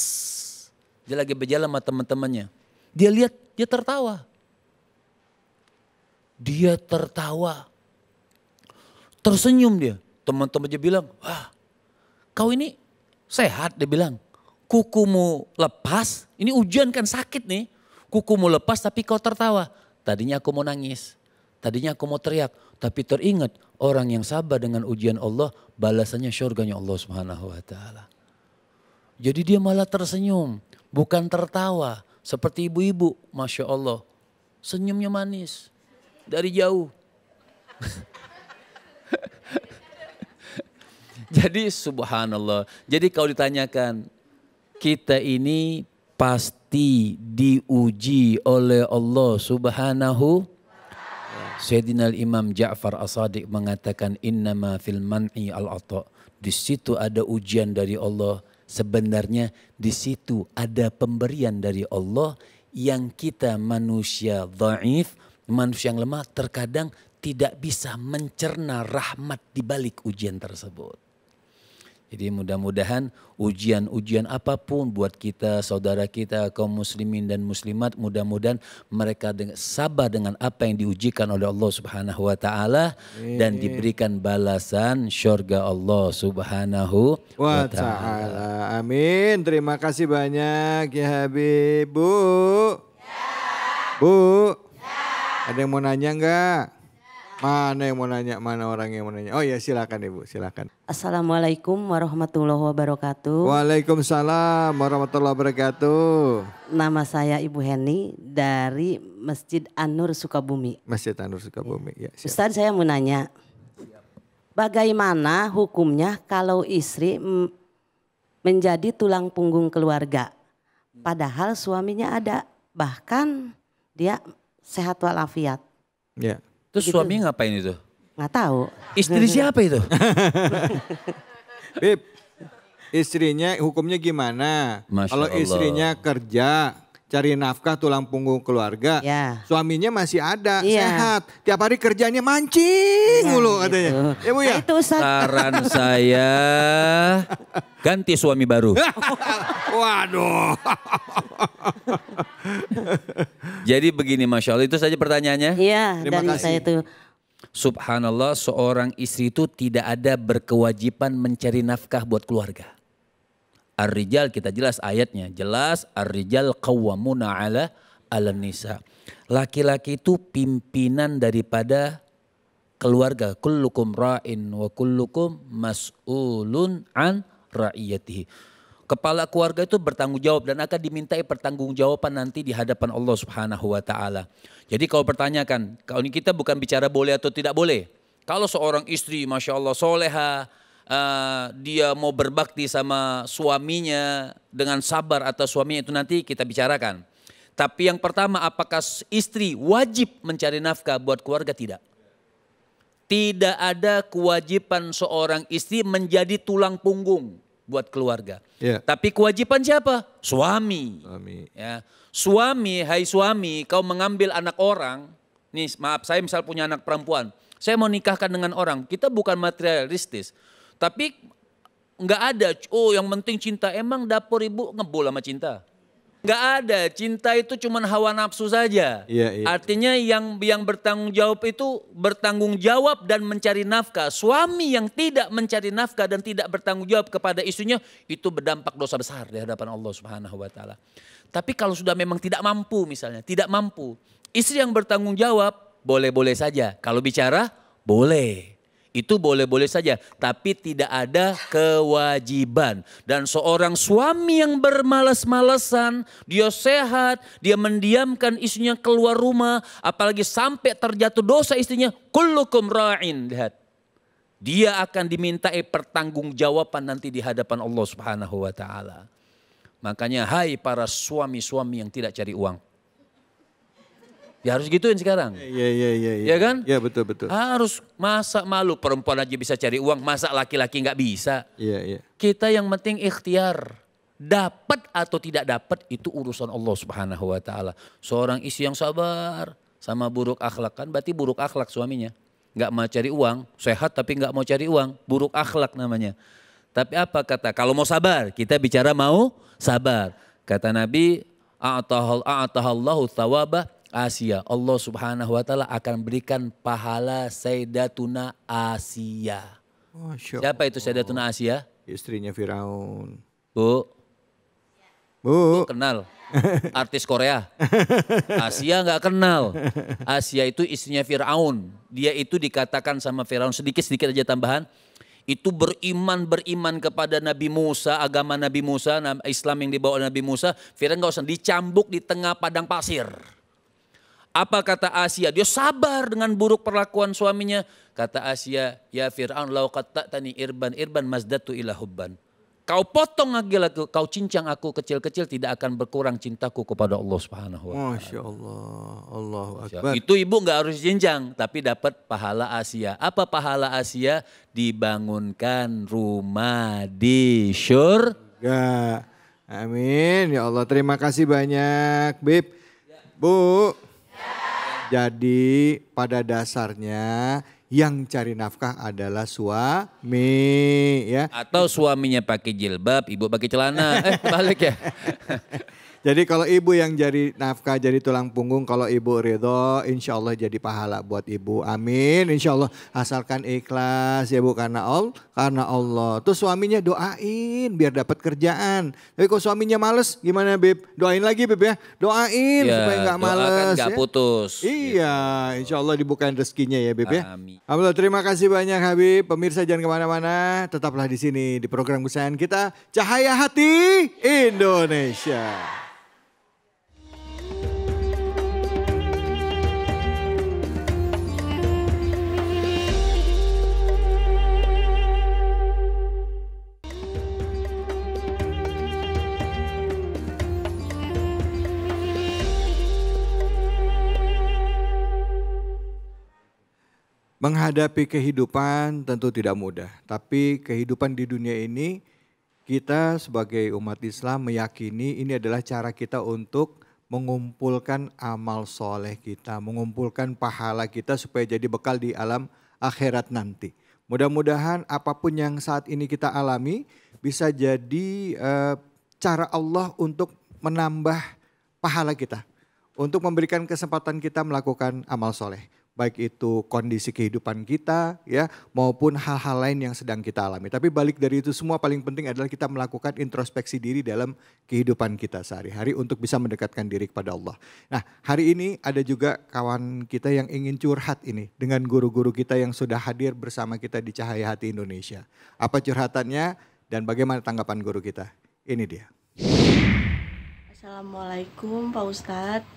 Dia lagi berjalan sama teman-temannya. Dia lihat, dia tertawa. Dia tertawa. Tersenyum dia. Teman-temannya bilang, wah kau ini sehat, dia bilang. Kukumu lepas, ini ujian kan sakit nih. Kukumu lepas tapi kau tertawa. Tadinya aku mau nangis, tadinya aku mau teriak. Tapi teringat orang yang sabar dengan ujian Allah, balasannya syurganya Allah Subhanahu wa ta'ala. Jadi dia malah tersenyum, bukan tertawa. Seperti ibu-ibu, Masya Allah. Senyumnya manis, dari jauh. Jadi subhanallah. Jadi kalau ditanyakan, kita ini pasti diuji oleh Allah Subhanahu. Sayyidina Imam Ja'far As-Sadiq mengatakan innama fil man'i al-ata. Di situ ada ujian dari Allah. Sebenarnya di situ ada pemberian dari Allah yang kita manusia dhaif, manusia yang lemah terkadang tidak bisa mencerna rahmat di balik ujian tersebut. Jadi mudah-mudahan ujian-ujian apapun buat kita, saudara kita, kaum muslimin dan muslimat, mudah-mudahan mereka sabar dengan apa yang diujikan oleh Allah Subhanahu wa ta'ala dan diberikan balasan syurga Allah Subhanahu wa ta'ala. Amin. Terima kasih banyak ya Habib. Bu. Bu. Ada yang mau nanya enggak? Mana yang mau nanya? Mana orang yang mau nanya? Oh ya silakan Ibu, silakan. Assalamualaikum warahmatullahi wabarakatuh. Waalaikumsalam warahmatullahi wabarakatuh. Nama saya Ibu Heni dari Masjid An-Nur Sukabumi. Masjid An-Nur Sukabumi. Ya, Ustaz, saya mau nanya, bagaimana hukumnya kalau istri menjadi tulang punggung keluarga, padahal suaminya ada, bahkan dia sehat walafiat? Ya. Terus Gitu. suami ngapain itu? Nggak tahu. Istri siapa itu? Bib, istrinya hukumnya gimana? Masya Kalau Allah. istrinya kerja, cari nafkah tulang punggung keluarga, Ya. suaminya masih ada, Iya. sehat. Tiap hari kerjanya mancing mulu katanya. Ya Bu ya? Nah, itu Ustaz. Saran saya ganti suami baru. Waduh. Jadi begini Masya Allah, itu saja pertanyaannya. Iya, Terima dari kasih. saya itu. Subhanallah, seorang istri itu tidak ada berkewajiban mencari nafkah buat keluarga. Ar-rijal, kita jelas ayatnya, jelas ar-rijal qawwamuna ala nisa. Laki-laki itu pimpinan daripada keluarga. Kullukum ra'in wa kullukum mas'ulun an ra'iyatihi. Kepala keluarga itu bertanggung jawab dan akan dimintai pertanggungjawaban nanti di hadapan Allah Subhanahu wa ta'ala. Jadi kalau pertanyakan, kalau ini kita bukan bicara boleh atau tidak boleh. Kalau seorang istri Masya Allah soleha, dia mau berbakti sama suaminya dengan sabar atau suaminya, itu nanti kita bicarakan. Tapi yang pertama, apakah istri wajib mencari nafkah buat keluarga? Tidak. Tidak ada kewajiban seorang istri menjadi tulang punggung buat keluarga. Ya. Tapi kewajiban siapa? Suami. Suami. Ya. Suami, hai suami, kau mengambil anak orang. Nih maaf, saya misal punya anak perempuan. Saya mau nikahkan dengan orang. Kita bukan materialistis. Tapi nggak ada, oh yang penting cinta. Emang dapur ibu ngebul sama cinta? Nggak ada, cinta itu cuma hawa nafsu saja. Iya, iya. Artinya yang bertanggung jawab itu bertanggung jawab dan mencari nafkah. Suami yang tidak mencari nafkah dan tidak bertanggung jawab kepada istrinya itu berdampak dosa besar di hadapan Allah Subhanahu wa taala. Tapi kalau sudah memang tidak mampu misalnya, tidak mampu. Istri yang bertanggung jawab boleh-boleh saja. Kalau bicara boleh. Itu boleh-boleh saja, tapi tidak ada kewajiban. Dan seorang suami yang bermalas-malasan, dia sehat, dia mendiamkan istrinya keluar rumah, apalagi sampai terjatuh dosa istrinya, kullukum ra'in. Lihat, dia akan dimintai pertanggungjawaban nanti di hadapan Allah Subhanahu wa taala. Makanya hai para suami-suami yang tidak cari uang. Ya harus gituin sekarang. Iya. Ya kan? Iya betul. Harus, masa malu perempuan aja bisa cari uang, masa laki-laki nggak bisa. Iya. Kita yang penting ikhtiar. Dapat atau tidak dapat itu urusan Allah Subhanahu wa taala. Seorang istri yang sabar sama buruk akhlak, kan berarti buruk akhlak suaminya. Nggak mau cari uang, sehat tapi nggak mau cari uang, buruk akhlak namanya. Tapi apa kata, kalau mau sabar, kita bicara mau sabar. Kata Nabi, a'atahallahu thawaba Asia. Allah Subhanahu wa taala akan berikan pahala Sayyidatuna Asia. Siapa itu Sayyidatuna Asia? Istrinya Firaun. Bu Bu. Kenal? Artis Korea. Asia nggak kenal. Asia itu istrinya Firaun. Dia itu dikatakan sama Firaun, sedikit aja tambahan. Itu beriman kepada Nabi Musa, agama Nabi Musa, Islam yang dibawa Nabi Musa. Firaun nggak usah, dicambuk di tengah padang pasir. Apa kata Asia? Dia sabar dengan buruk perlakuan suaminya. Kata Asia, ya Fir'aun lau qatta'tani irban mazdatu ila hubban. Kau potong lagi, kau cincang aku kecil-kecil, tidak akan berkurang cintaku kepada Allah Subhanahu wa taala. Masya Allah, Allahu Akbar. Itu ibu nggak harus cincang, tapi dapat pahala Asia. Apa pahala Asia? Dibangunkan rumah di syurga. Amin, ya Allah, terima kasih banyak, Bib. Bu. Jadi pada dasarnya yang cari nafkah adalah suami, ya. Atau suaminya pakai jilbab, ibu pakai celana. Balik ya. Jadi kalau ibu yang jadi nafkah, jadi tulang punggung, kalau ibu ridho, insya Allah jadi pahala buat ibu. Amin, insya Allah. Asalkan ikhlas ya Bu, karena Allah. Terus suaminya doain biar dapat kerjaan. Tapi kalau suaminya males gimana Bib? Doain lagi Bib ya. Doain ya, supaya gak males. Gak putus. Iya, insya Allah dibukain rezekinya ya Bib ya. Amin. Alhamdulillah, terima kasih banyak Habib. Pemirsa jangan kemana-mana, tetaplah di sini di program kesayangan kita, Cahaya Hati Indonesia. Menghadapi kehidupan tentu tidak mudah, tapi kehidupan di dunia ini kita sebagai umat Islam meyakini ini adalah cara kita untuk mengumpulkan amal soleh kita, mengumpulkan pahala kita supaya jadi bekal di alam akhirat nanti. Mudah-mudahan apapun yang saat ini kita alami bisa jadi cara Allah untuk menambah pahala kita, untuk memberikan kesempatan kita melakukan amal soleh. Baik itu kondisi kehidupan kita ya maupun hal-hal lain yang sedang kita alami. Tapi balik dari itu semua paling penting adalah kita melakukan introspeksi diri dalam kehidupan kita sehari-hari untuk bisa mendekatkan diri kepada Allah. Nah hari ini ada juga kawan kita yang ingin curhat ini dengan guru-guru kita yang sudah hadir bersama kita di Cahaya Hati Indonesia. Apa curhatannya dan bagaimana tanggapan guru kita? Ini dia. Assalamualaikum Pak Ustadz,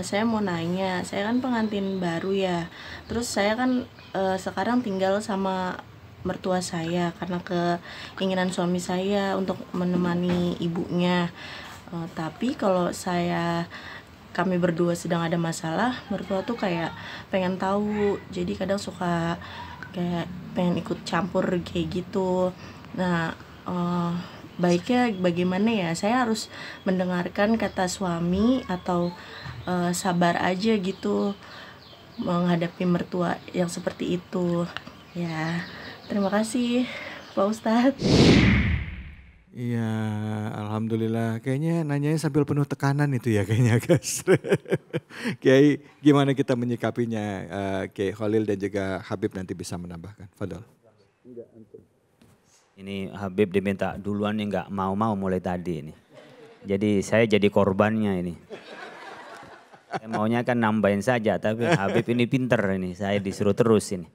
saya mau nanya, saya kan pengantin baru ya, terus saya kan sekarang tinggal sama mertua saya karena keinginan suami saya untuk menemani ibunya, tapi kalau kami berdua sedang ada masalah, mertua tuh kayak pengen tahu, jadi kadang suka kayak pengen ikut campur kayak gitu. Nah baiknya bagaimana ya, saya harus mendengarkan kata suami atau sabar aja gitu menghadapi mertua yang seperti itu ya. Terima kasih Pak Ustadz. Iya, alhamdulillah. Kayaknya nanyanya sambil penuh tekanan itu ya kayaknya guys. Kiai, gimana kita menyikapinya? Kiai Khalil dan juga Habib nanti bisa menambahkan. Fadol. Ini Habib diminta duluan nih nggak mau mulai tadi ini. Jadi saya jadi korbannya ini. Saya maunya kan nambahin saja, tapi Habib ini pinter ini, saya disuruh terus ini.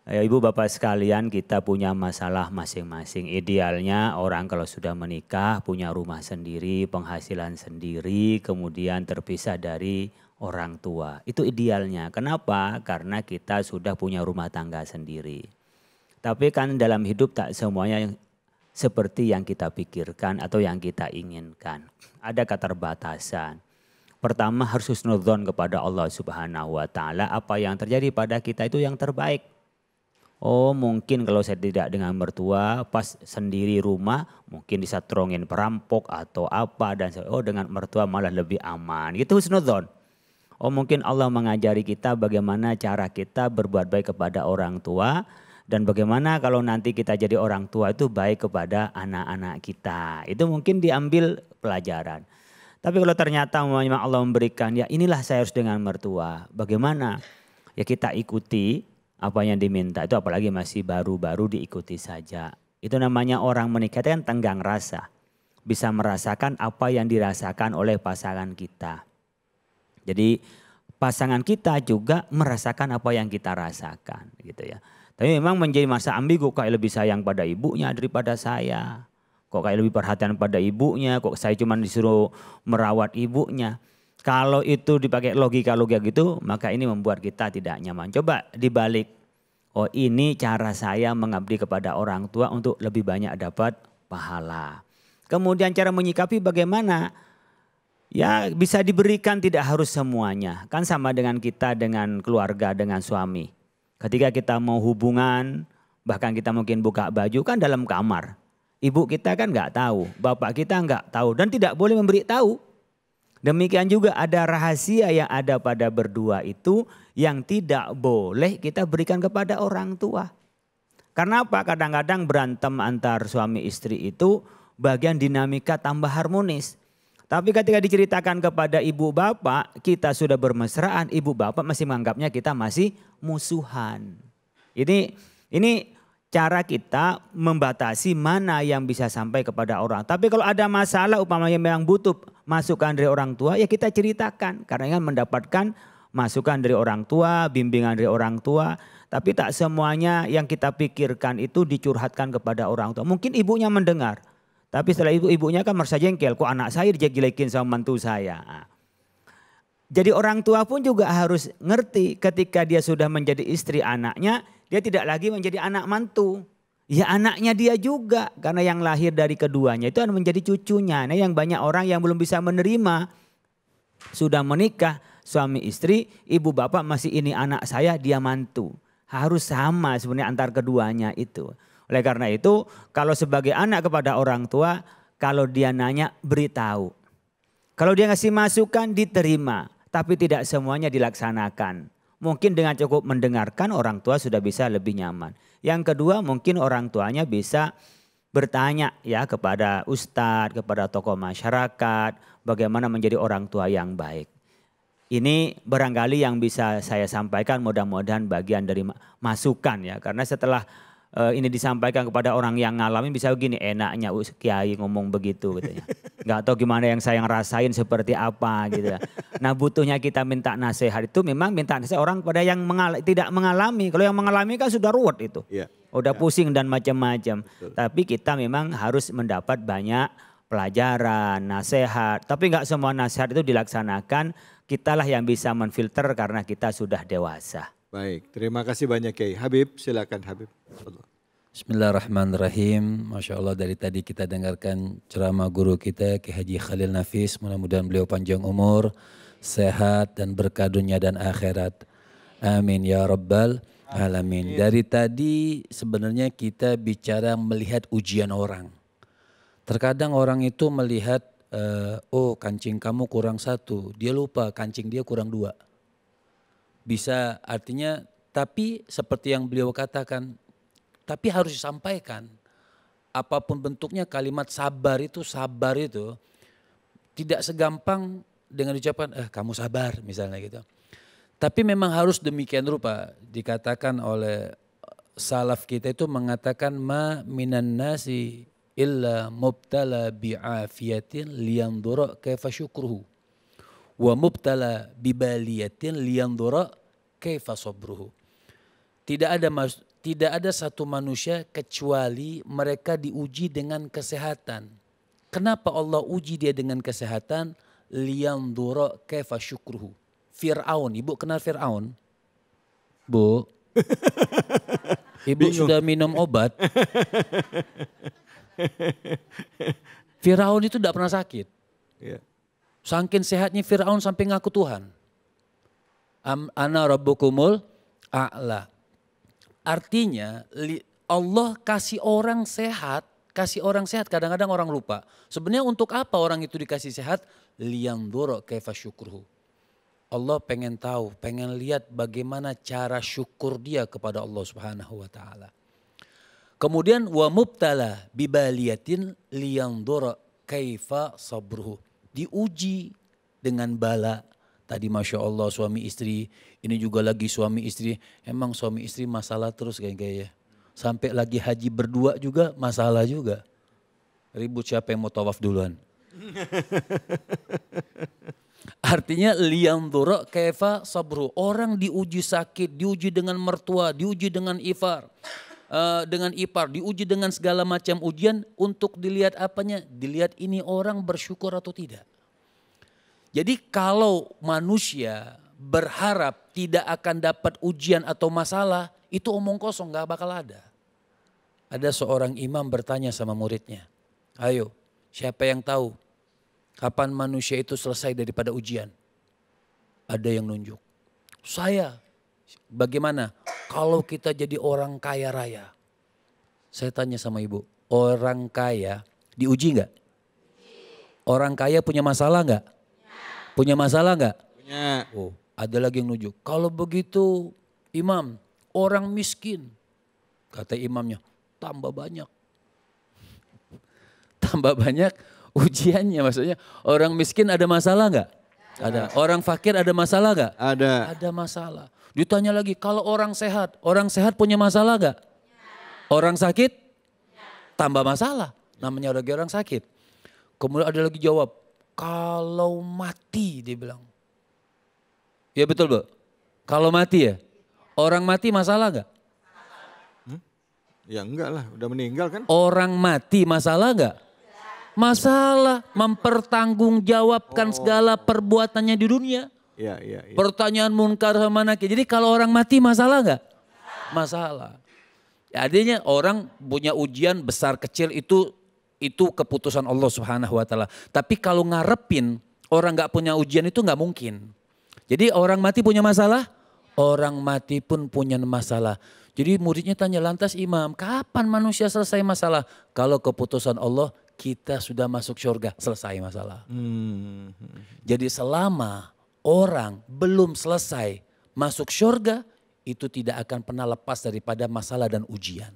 Ya, Ibu Bapak sekalian, kita punya masalah masing-masing. Idealnya orang kalau sudah menikah punya rumah sendiri, penghasilan sendiri, kemudian terpisah dari orang tua. Itu idealnya. Kenapa? Karena kita sudah punya rumah tangga sendiri. Tapi kan dalam hidup tak semuanya seperti yang kita pikirkan atau yang kita inginkan. Ada keterbatasan. Pertama harus husnudzon kepada Allah Subhanahu wa taala, apa yang terjadi pada kita itu yang terbaik. Oh mungkin kalau saya tidak dengan mertua, pas sendiri rumah mungkin disatrongin perampok atau apa. Dan dengan mertua malah lebih aman. Itu husnudzon. Oh mungkin Allah mengajari kita bagaimana cara kita berbuat baik kepada orang tua. Dan bagaimana kalau nanti kita jadi orang tua itu baik kepada anak-anak kita. Itu mungkin diambil pelajaran. Tapi kalau ternyata memang Allah memberikan, ya inilah saya harus dengan mertua. Bagaimana? Ya kita ikuti apa yang diminta, itu apalagi masih baru-baru diikuti saja. Itu namanya orang menikah kan tenggang rasa. Bisa merasakan apa yang dirasakan oleh pasangan kita. Jadi pasangan kita juga merasakan apa yang kita rasakan gitu ya. Tapi memang menjadi masa ambigu, kok lebih sayang pada ibunya daripada saya. Kok kayak lebih perhatian pada ibunya, kok saya cuma disuruh merawat ibunya. Kalau itu dipakai logika-logika gitu, maka ini membuat kita tidak nyaman. Coba dibalik, oh ini cara saya mengabdi kepada orang tua untuk lebih banyak dapat pahala. Kemudian cara menyikapi bagaimana? Ya bisa diberikan, tidak harus semuanya. Kan sama dengan kita dengan keluarga, dengan suami. Ketika kita mau hubungan, bahkan kita mungkin buka baju kan dalam kamar. Ibu kita kan nggak tahu, bapak kita nggak tahu dan tidak boleh memberi tahu. Demikian juga ada rahasia yang ada pada berdua itu yang tidak boleh kita berikan kepada orang tua. Karena apa? Kadang-kadang berantem antar suami istri itu bagian dinamika tambah harmonis. Tapi ketika diceritakan kepada ibu bapak, kita sudah bermesraan, ibu bapak masih menganggapnya kita masih musuhan. Ini cara kita membatasi mana yang bisa sampai kepada orang. Tapi kalau ada masalah umpamanya memang butuh masukan dari orang tua, ya kita ceritakan. Karena ingin mendapatkan masukan dari orang tua, bimbingan dari orang tua. Tapi tak semuanya yang kita pikirkan itu dicurhatkan kepada orang tua. Mungkin ibunya mendengar. Tapi setelah ibunya kan merasa jengkel, kok anak saya dijelekin sama mantu saya. Jadi orang tua pun juga harus ngerti ketika dia sudah menjadi istri anaknya, dia tidak lagi menjadi anak mantu. Ya anaknya dia juga, karena yang lahir dari keduanya itu menjadi cucunya. Nah yang banyak orang yang belum bisa menerima, sudah menikah, suami istri, ibu bapak masih ini anak saya, dia mantu. Harus sama sebenarnya antar keduanya itu. Oleh karena itu kalau sebagai anak kepada orang tua, kalau dia nanya beritahu. Kalau dia ngasih masukan diterima, tapi tidak semuanya dilaksanakan. Mungkin dengan cukup mendengarkan orang tua sudah bisa lebih nyaman. Yang kedua mungkin orang tuanya bisa bertanya ya kepada ustadz, kepada tokoh masyarakat, bagaimana menjadi orang tua yang baik. Ini barangkali yang bisa saya sampaikan, mudah-mudahan bagian dari masukan ya. Karena setelah ini disampaikan kepada orang yang ngalamin bisa begini, enaknya kiai ngomong begitu gitu ya. Nggak tahu gimana yang saya ngerasain seperti apa gitu ya. Nah butuhnya kita minta nasihat itu memang minta nasihat orang pada yang tidak mengalami. Kalau yang mengalami kan sudah ruwet itu. Yeah. Udah pusing dan macam-macam. Tapi kita memang harus mendapat banyak pelajaran, nasihat. Tapi nggak semua nasihat itu dilaksanakan. Kitalah yang bisa menfilter karena kita sudah dewasa. Baik, terima kasih banyak Kiai. Habib, silakan Habib. Bismillahirrahmanirrahim. Masya Allah dari tadi kita dengarkan ceramah guru kita Kiai Haji Khalil Nafis. Mudah-mudahan beliau panjang umur, sehat dan berkah dunia dan akhirat. Amin ya rabbal alamin. Dari tadi sebenarnya kita bicara melihat ujian orang. Terkadang orang itu melihat, oh kancing kamu kurang 1. Dia lupa kancing dia kurang 2. Bisa artinya, tapi seperti yang beliau katakan, tapi harus disampaikan. apapun bentuknya kalimat sabar itu tidak segampang dengan ucapan kamu sabar misalnya gitu. Tapi memang harus demikian rupa. Dikatakan oleh salaf kita itu mengatakan ma minan nasi illa mubtala bi'afiyatin liyanzura kaifa syukruhu wa mubtala bibaliyatin liyanzura kaifa sabruhu. Tidak ada satu manusia kecuali mereka diuji dengan kesehatan. Kenapa Allah uji dia dengan kesehatan? Liyanzura kaifa syukruhu. Fir'aun, ibu kenal Fir'aun? Bu, ibu sudah minum obat. Fir'aun itu tidak pernah sakit. Saking sehatnya Fir'aun sampai ngaku Tuhan. Ana rabbukumul a'la. Artinya Allah kasih orang sehat kadang-kadang orang lupa. Sebenarnya untuk apa orang itu dikasih sehat? Liyanzura kaifa syukruhu. Allah pengen tahu, pengen lihat bagaimana cara syukur dia kepada Allah Subhanahu wa taala. Kemudian wa mubtala bibaliyatin liyanzura kaifa sabruhu. Diuji dengan bala. Tadi Masya Allah suami istri, ini juga lagi suami istri. Emang suami istri masalah terus kayak sampai lagi haji berdua juga masalah juga. Ribut siapa yang mau tawaf duluan. Artinya liyanzura kaifa sabru. Orang diuji sakit, diuji dengan mertua, diuji dengan ipar, diuji dengan segala macam ujian untuk dilihat apanya? Dilihat ini orang bersyukur atau tidak. Jadi kalau manusia berharap tidak akan dapat ujian atau masalah, itu omong kosong, gak bakal ada. Ada seorang imam bertanya sama muridnya, ayo siapa yang tahu kapan manusia itu selesai daripada ujian? Ada yang nunjuk. Saya. Bagaimana? Kalau kita jadi orang kaya raya. Saya tanya sama ibu, orang kaya diuji nggak? Orang kaya punya masalah nggak? Punya masalah nggak? Punya. Oh, ada lagi yang nunjuk. Kalau begitu imam, orang miskin. Kata imamnya, tambah banyak. Tambah banyak ujiannya, maksudnya orang miskin ada masalah nggak? Ada. Orang fakir ada masalah nggak? Ada. Ada masalah. Ditanya lagi, kalau orang sehat punya masalah nggak? Orang sakit tambah masalah. Namanya lagi orang sakit. Kemudian ada lagi jawab, kalau mati dia bilang. Ya betul Bu. Kalau mati ya, orang mati masalah nggak? Ya enggak lah, udah meninggal kan? Orang mati masalah nggak? Masalah, mempertanggungjawabkan segala perbuatannya di dunia. Iya. Pertanyaan munkar sama nakir. Jadi kalau orang mati masalah nggak? Masalah. Ya, artinya orang punya ujian besar kecil itu keputusan Allah Subhanahu wa taala. Tapi kalau ngarepin orang nggak punya ujian itu nggak mungkin. Jadi orang mati punya masalah, orang mati pun punya masalah. Jadi muridnya tanya, lantas imam, kapan manusia selesai masalah? Kalau keputusan Allah, kita sudah masuk surga, selesai masalah. Jadi selama orang belum selesai masuk surga, itu tidak akan pernah lepas daripada masalah dan ujian.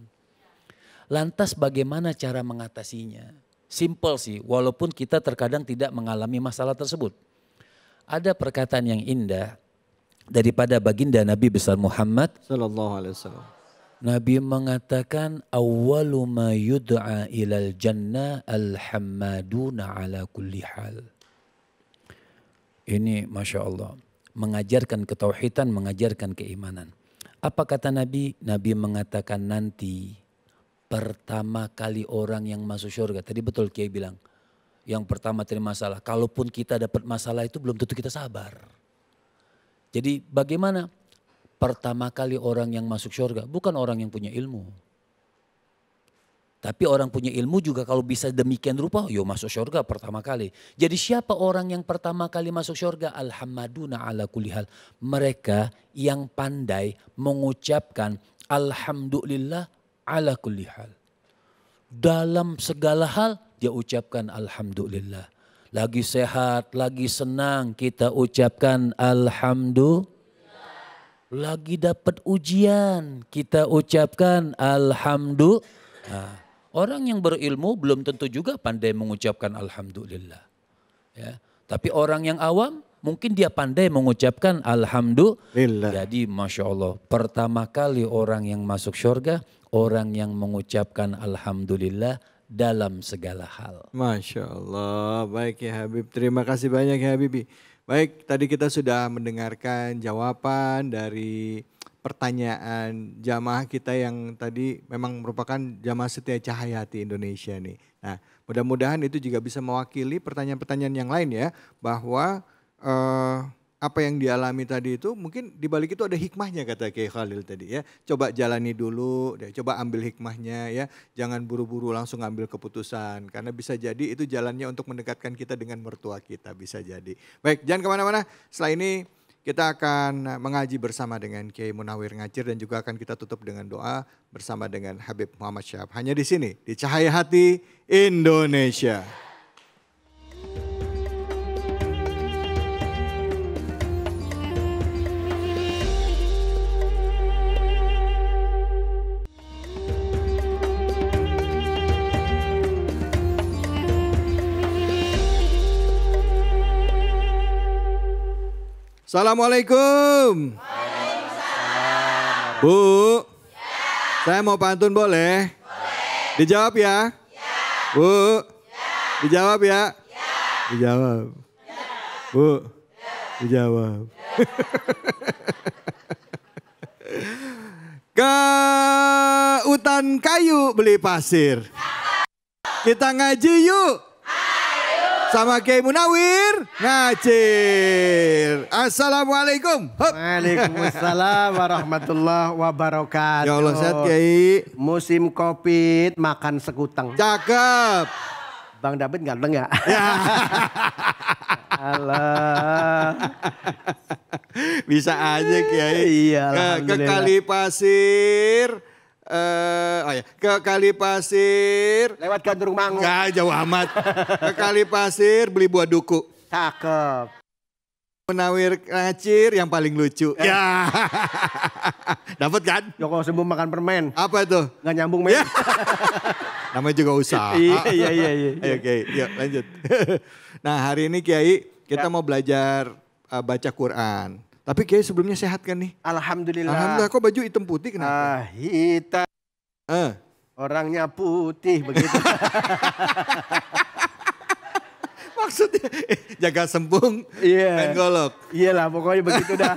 Lantas bagaimana cara mengatasinya? Simple sih, walaupun kita terkadang tidak mengalami masalah tersebut. Ada perkataan yang indah daripada baginda Nabi besar Muhammad Sallallahu alaihi wasallam. Nabi mengatakan awwalu ma yud'a ilal jannah alhammaduna ala kulli hal. Ini Masya Allah, mengajarkan ketauhidan, mengajarkan keimanan. Apa kata Nabi? Nabi mengatakan nanti pertama kali orang yang masuk surga. Tadi betul Kiai bilang, yang pertama terima masalah. Kalaupun kita dapat masalah itu belum tentu kita sabar. Jadi bagaimana? Pertama kali orang yang masuk surga bukan orang yang punya ilmu. Tapi orang punya ilmu juga kalau bisa demikian rupa, yo masuk surga pertama kali. Jadi siapa orang yang pertama kali masuk surga? Alhamdulillah ala kulli hal. Mereka yang pandai mengucapkan alhamdulillah ala kulli hal. Dalam segala hal dia ucapkan alhamdulillah. Lagi sehat, lagi senang kita ucapkan alhamdulillah. Lagi dapat ujian kita ucapkan alhamdulillah. Nah, Orang yang berilmu belum tentu juga pandai mengucapkan alhamdulillah. Ya. Tapi orang yang awam mungkin dia pandai mengucapkan alhamdulillah. Jadi Masya Allah, pertama kali orang yang masuk surga, orang yang mengucapkan alhamdulillah dalam segala hal. Masya Allah, baik ya Habib. Terima kasih banyak ya Habibi. Baik, tadi kita sudah mendengarkan jawaban dari pertanyaan jamaah kita yang tadi memang merupakan jamaah setia Cahaya Hati Indonesia nih. Nah, mudah-mudahan itu juga bisa mewakili pertanyaan-pertanyaan yang lain ya, bahwa apa yang dialami tadi itu mungkin dibalik itu ada hikmahnya kata Kiai Khalil tadi ya. Coba jalani dulu, coba ambil hikmahnya ya. Jangan buru-buru langsung ambil keputusan. Karena bisa jadi itu jalannya untuk mendekatkan kita dengan mertua kita, bisa jadi. Baik, jangan kemana-mana. Setelah ini kita akan mengaji bersama dengan Kiai Munawir Ngacir dan juga akan kita tutup dengan doa bersama dengan Habib Muhammad Syahab. Hanya di sini, di Cahaya Hati Indonesia. Assalamualaikum. Bu, saya mau pantun boleh? Dijawab ya? Bu, dijawab ya? Dijawab. Bu, dijawab. Ke hutan kayu beli pasir. Kita ngaji yuk. Sama Kiai Munawir Ngacir. Assalamualaikum. Waalaikumsalam warahmatullahi wabarakatuh. Ya Allah, sehat Kiai. Musim Covid makan sekuteng. Cakep. Bang David ganteng ya? Ya. Allah. Bisa aja Kiai. Iya, ke Kali Pasir. Ke Kali Pasir. Lewat Gandrung Mangu. Enggak, jauh amat. Ke Kali Pasir beli buah duku. Cakep. Munawir Ngacir yang paling lucu. Ya. Dapat kan? Joko Sembuh makan permen. Apa tuh? Nggak nyambung men. Namanya juga usaha. Iya. Ayo Kiai, yuk lanjut. Nah hari ini Kiai kita mau belajar baca Quran. Tapi Kiai sebelumnya sehat kan nih? Alhamdulillah. Alhamdulillah, kok baju hitam putih kenapa? Hitam. Orangnya putih begitu. Maksudnya jaga sembung, main Iya. golok. Iyalah pokoknya begitu dah.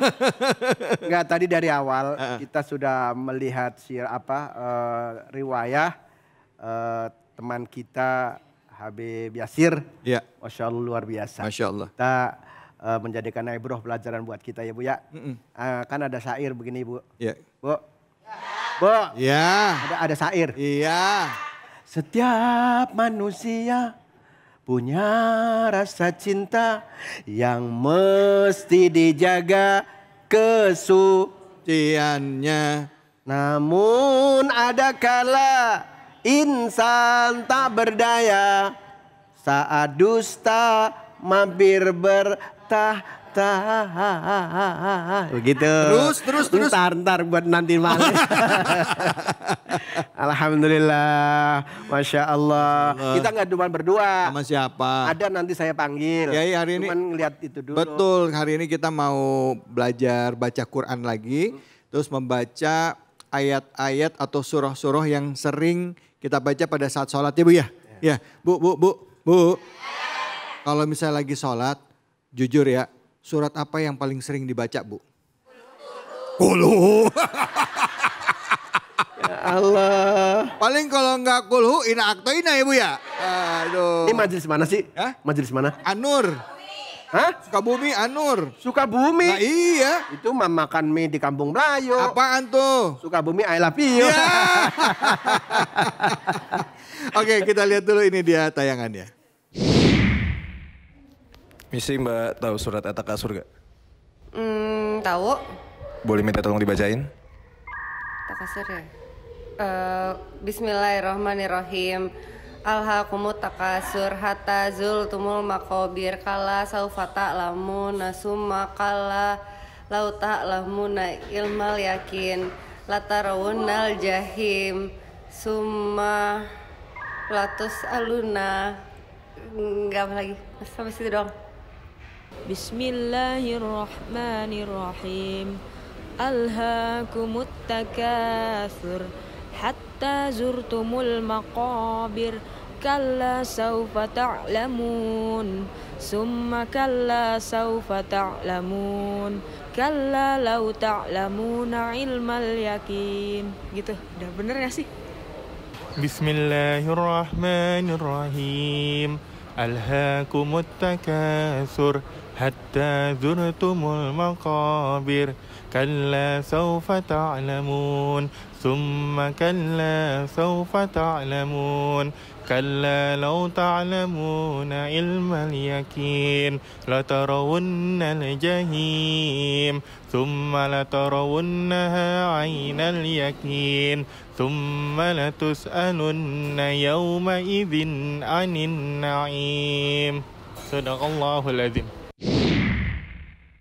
Enggak, tadi dari awal kita sudah melihat riwayah teman kita Habib Yasir. Iya. Masya Allah luar biasa. Masya Allah. Kita menjadikan ibroh pelajaran buat kita ya Bu ya. Kan ada syair begini Bu. Iya. Bu. Bu. Iya. Ada syair. Iya. Setiap manusia punya rasa cinta yang mesti dijaga kesuciannya. Namun ada kala insan tak berdaya saat dusta mampir bertahta. Begitu. Terus. Ntar buat nanti malam. Alhamdulillah, Masya Allah. Kita nggak cuma berdua. Sama siapa? Ada nanti saya panggil. Kiai hari ini. Cuman ngeliat itu dulu. Betul, hari ini kita mau belajar baca Quran lagi. Terus membaca ayat-ayat atau surah-surah yang sering kita baca pada saat sholat ya Bu ya? Ya, Bu. Kalau misalnya lagi sholat, jujur ya, surat apa yang paling sering dibaca Bu? Kulhu. Ya Allah. Paling kalau enggak kulhu ina aktoina ya Bu ya? Aduh. Ini majelis mana sih? Hah? Majelis mana? Anur. Hah? Sukabumi Anur. Sukabumi? Nah, iya. Itu makan mie di Kampung Melayu. Apaan tuh? Sukabumi I love you. Ya. Oke, kita lihat dulu ini dia tayangannya. Misi Mbak tahu surat At-Takasur gak? Tahu. Boleh minta tolong dibacain? Takasur ya. Bismillahirrahmanirrahim. Alhaqumut takasur hatta zultumul maqabir kala saufa ta'lamun summa kala lau ta'lamuna ilmal yakin latarawunnal jahim summa latus aluna. Enggak apa lagi. Sampai situ doang. Bismillahirrahmanirrahim. Alhaakumut takatsur hatta zurtumul maqabir. Kalla sawfa ta'lamun. Summa kalla sawfa ta'lamun. Kalla law ta'lamuna ilmal yakin. Gitu, udah bener gak sih? Bismillahirrahmanirrahim. Alhaakumut takatsur hatta zurtumul maqabir. Kalla sawfa ta'lamun. Summa kalla sawfa ta'lamun. Kalla law ta'lamuna ilmal yakin latarawunnal jahim thumma latarawunnaha 'ainal yakin thumma latus'alunna yawma idzin 'anin na'im. Shadaqallahul adzim.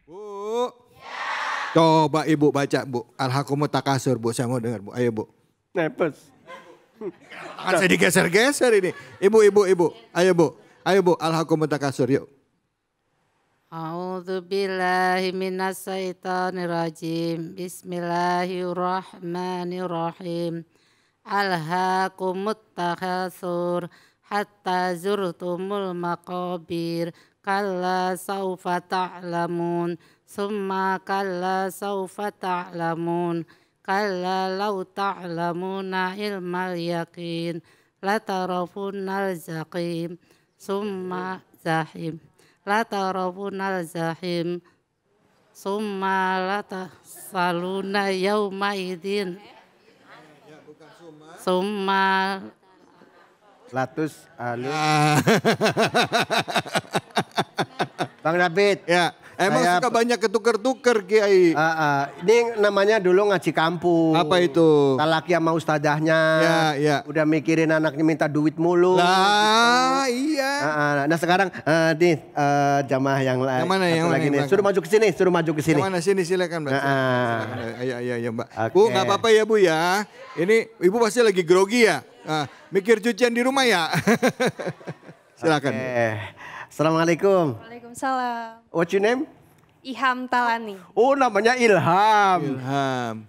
Bu. Coba Ibu baca, Bu. Alhaakumut takatsur, Bu. Saya mau dengar, Bu. Ayo, Bu. Nepes. Tangan saya digeser-geser ini. Ibu. Ayo, Bu. Ayo, Bu. Alhaakumut takatsur, yuk. A'udzu billahi minasyaitonir rajim. Bismillahirrahmanirrahim. Alhaakumut takatsur hatta zurtumul maqabir. Kalla sawfa ta'lamun. Summa kalla sawfa ta'lamun. Kalla law ta'lamuna ilmal yakin latarafunnal zaqim summa zahim latarafunnal zahim summa latasaluna yawma idin summa latus alun. Bang David. Ya. Emang suka banyak ketuker-tuker Kiai. Ini namanya dulu ngaji kampung. Apa itu? Talaki sama ustadahnya. Ya. Udah mikirin anaknya minta duit mulu. Lah gitu. iya. Nah sekarang nih jamaah yang lain. Yang mana yang lagi nih. mana? Suruh maju ke sini. Yang mana sini silakan Mbak. Silakan. Ayo Mbak. Okay. Bu nggak apa-apa ya Bu ya. Ini Ibu pasti lagi grogi ya. Mikir cucian di rumah ya. Silakan. Assalamualaikum. Waalaikumsalam. What's your name? Iham Talani. Oh namanya Ilham.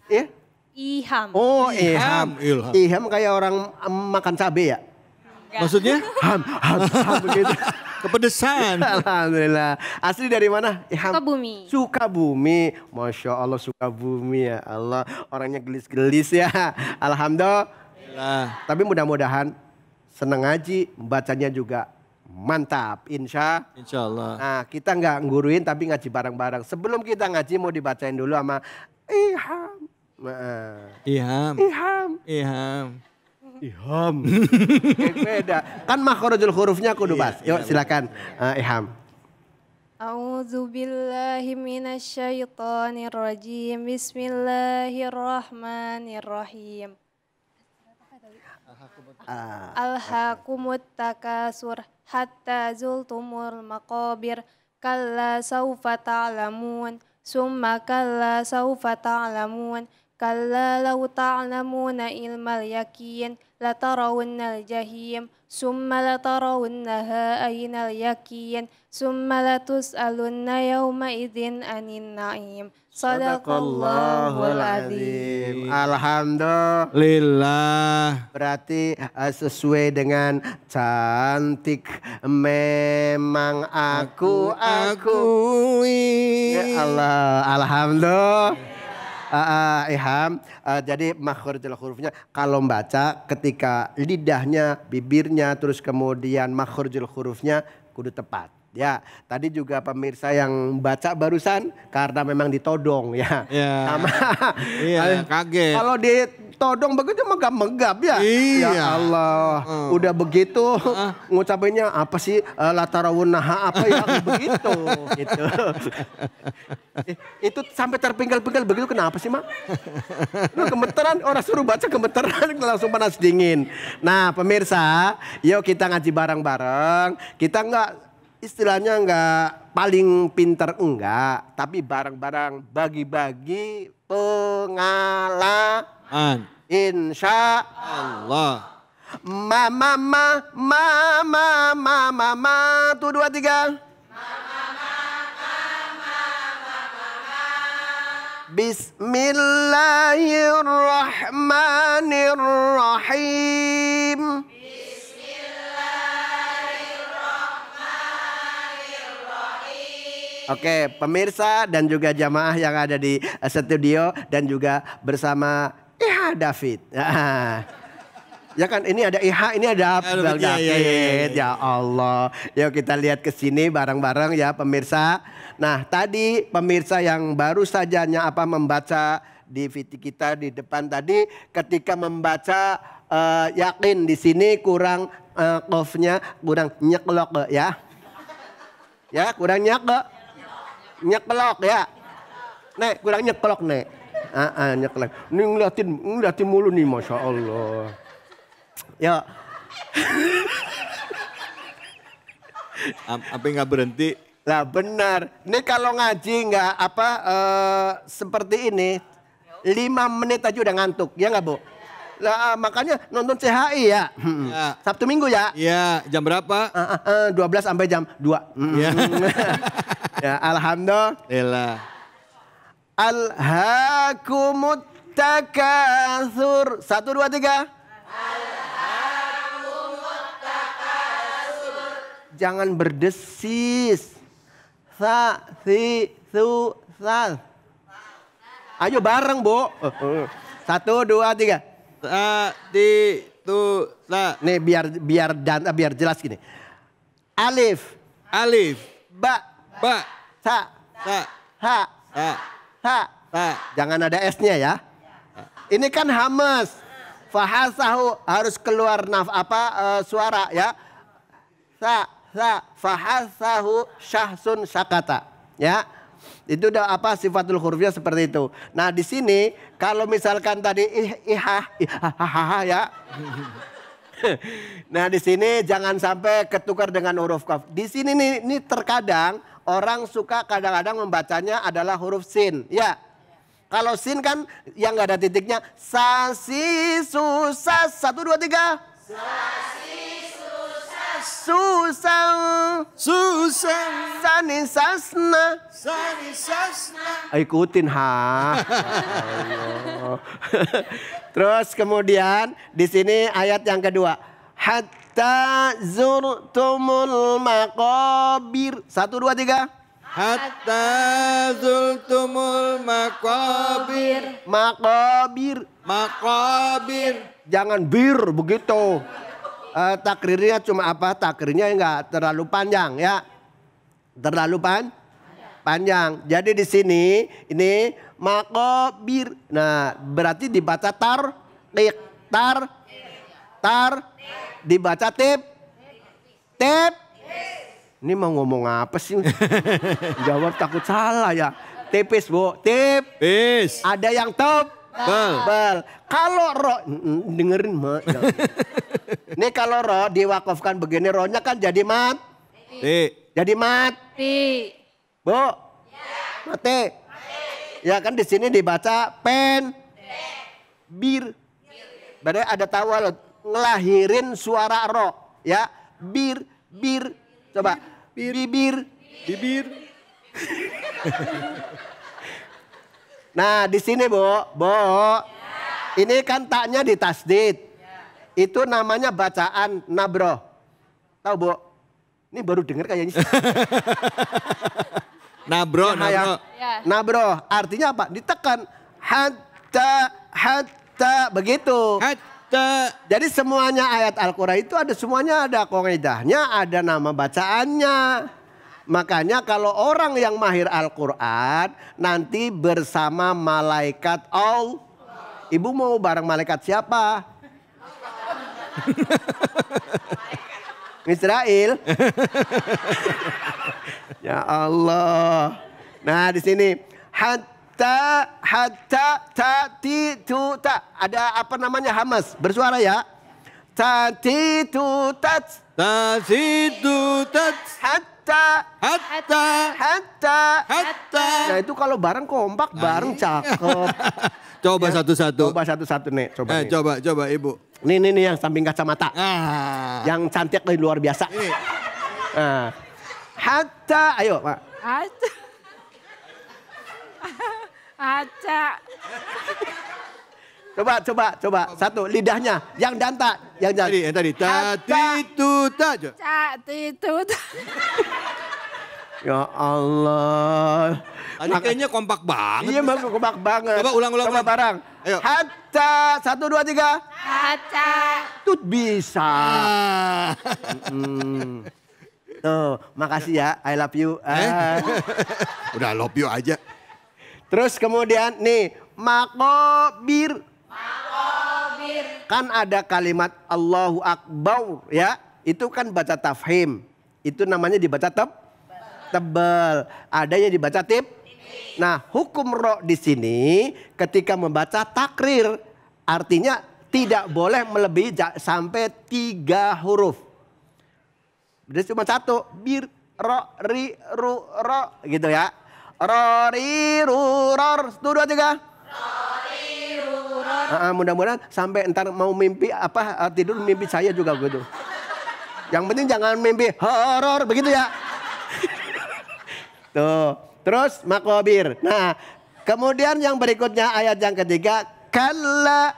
Ya? Iham. Oh Ilham. Ilham kayak orang makan cabai ya? Maksudnya? Ham begitu. Kepedesan. Alhamdulillah. Asli dari mana? Iham? Sukabumi. Sukabumi. Masya Allah Sukabumi ya Allah. Orangnya gelis-gelis ya. Alhamdulillah. Tapi mudah-mudahan senang ngaji, bacanya juga mantap, insya Allah. Nah kita nggak nguruin tapi ngaji bareng-bareng. Sebelum kita ngaji mau dibacain dulu sama Iham. Iham. Beda. Kan makhrajul hurufnya kudu bas. Yuk silakan Iham. A'udzu billahi minasyaitonir rajim. Bismillahirrahmanirrahim. Alhaakumut takatsur hatta zultumul maqabir. Kalla sawfa ta'lamun. Summa kalla sawfa ta'lamun. Kalla law ta'lamuna ilmal yakin latarawunnal jahim summa latarawunnaha aynal yakin summa latus'alunna yawma idzin anin na'im. Sadaqallahul adzim. Alhamdulillah. Berarti sesuai dengan cantik memang aku akui. Ya Allah, alhamdulillah. Iham, jadi makhrajul hurufnya kalau membaca ketika lidahnya, bibirnya, terus kemudian makhrajul hurufnya kudu tepat. Ya, tadi juga pemirsa yang baca barusan karena memang ditodong ya. Sama, kaget. Kalau ditodong begitu megap-megap ya. Iya. Ya Allah, udah begitu ngucapinnya apa sih latarawunnaha apa ya begitu gitu. Itu sampai terpinggal-pinggal begitu kenapa sih Mak? Lu gemeteran, orang suruh baca gemeteran langsung panas dingin. Nah pemirsa, yuk kita ngaji bareng-bareng. Kita istilahnya enggak paling pinter enggak, tapi bareng-bareng bagi-bagi pengalaman. Insya Allah. Tuh 2, 3. Bismillahirrahmanirrahim. Oke, pemirsa dan juga jamaah yang ada di studio dan juga bersama Iha David. Ya kan, ini ada Iha, ini ada Abdul David. Ya Allah, yuk kita lihat ke sini bareng-bareng ya pemirsa. Nah, tadi pemirsa yang baru saja membaca di VT kita di depan tadi, ketika membaca yakin di sini kurang qafnya kurang nyeklok ya. Ya, kurang nyeklok. Nyeklok ya. Nek, kurang nyeklok nek. Nyeklok. Ini ngeliatin mulu nih, Masya Allah. Ya. Apa nggak berhenti? Lah benar. Ini kalau ngaji nggak seperti ini, 5 menit aja udah ngantuk, ya nggak Bu? Lah makanya nonton CHI ya. Sabtu Minggu ya. Iya, jam berapa? 12 sampai jam 2. Ya, alhamdulillah. Alhaakumut takatsur. 1, 2, 3. Jangan berdesis. Sa, si, su, sal. Ayo bareng, Bu. 1, 2, 3. Sa, ti, tu, sa. Nih biar jelas gini. Alif. Ba. Sa. Ha. Jangan ada S-nya ya. Ini kan hamas. Fahasahu harus keluar suara ya. Sa. Fahasahu syahsun sakata. Ya. Itu udah sifatul hurufnya seperti itu. Nah, di sini kalau misalkan tadi iha ya. Nah, di sini jangan sampai ketukar dengan huruf qaf. Di sini nih terkadang orang suka kadang-kadang membacanya adalah huruf sin, ya. Kalau sin kan yang nggak ada titiknya. Sasi susah. 1, 2, 3. Sasi susah. Sani sasna. Ikutin Terus kemudian di sini ayat yang kedua. Hatta zurtumul maqabir. 1, 2, 3. Hatta zurtumul maqabir. Jangan bir begitu. Takrirnya cuma takrirnya enggak terlalu panjang ya. Terlalu panjang. Jadi di sini ini maqabir. Nah, berarti dibaca tar dibaca tip. Ini mau ngomong apa sih? Jawab takut salah ya. Tipis, Bu. Tipis. Ada yang bel. Kalau ro dengerin mak. Ini kalau ro diwakafkan begini, rohnya kan jadi mati. Jadi mati. Bu. Mati. Ya kan di sini dibaca bir. Berarti ada tawal ngelahirin suara ro ya. Bir. Coba. Bibir. Nah, di sini, Bu. Ini kan taknya ditasdid. Itu namanya bacaan nabroh. Tahu, Bu? Ini baru dengar kayaknya. Nabroh. Artinya apa? Ditekan. Hatta. Begitu. Jadi semuanya ayat Al-Quran itu semuanya ada qaidahnya, ada nama bacaannya. Makanya kalau orang yang mahir Al-Quran nanti bersama malaikat Allah. Ibu mau bareng malaikat siapa? Israel. Ya Allah. Nah, di sini hatta tati tu ta. Ada hamas bersuara ya. Tati tu tat. Hatta. Nah, itu kalau bareng kompak bareng cakep. Coba Ya, satu-satu. Coba satu-satu nih. Coba, nih. Coba Ibu. Nih yang samping kacamata. Yang cantik dari luar biasa. Ini. Nah. Hatta, ayo Pak. Aca. Coba. Satu, lidahnya. Yang danta. Yang tadi. Tatitu-ta. Tatitu-ta. Ya Allah. Tadi kayaknya kompak banget. Iya, kompak banget. Coba ulang. Coba bareng. Ayo. Hatta, 1, 2, 3. Aca. Tut bisa. Tuh, makasih ya. I love you. Udah love you aja. Terus kemudian nih, makobir. Kan ada kalimat Allahu Akbar ya. Itu kan baca tafhim. Itu namanya dibaca tebal. Ada yang dibaca Nah, hukum ro di sini ketika membaca takrir. Artinya tidak boleh melebihi sampai 3 huruf. Berarti cuma 1. Bir, ro, ri, ru, ro. Gitu ya. Ro, ri, ru, ror. 1, 2, 3. Mudah-mudahan sampai ntar mau mimpi tidur mimpi saya juga gitu. Yang penting jangan mimpi horor begitu ya. Tuh, terus makobir. Nah, kemudian yang berikutnya ayat yang ketiga, kalla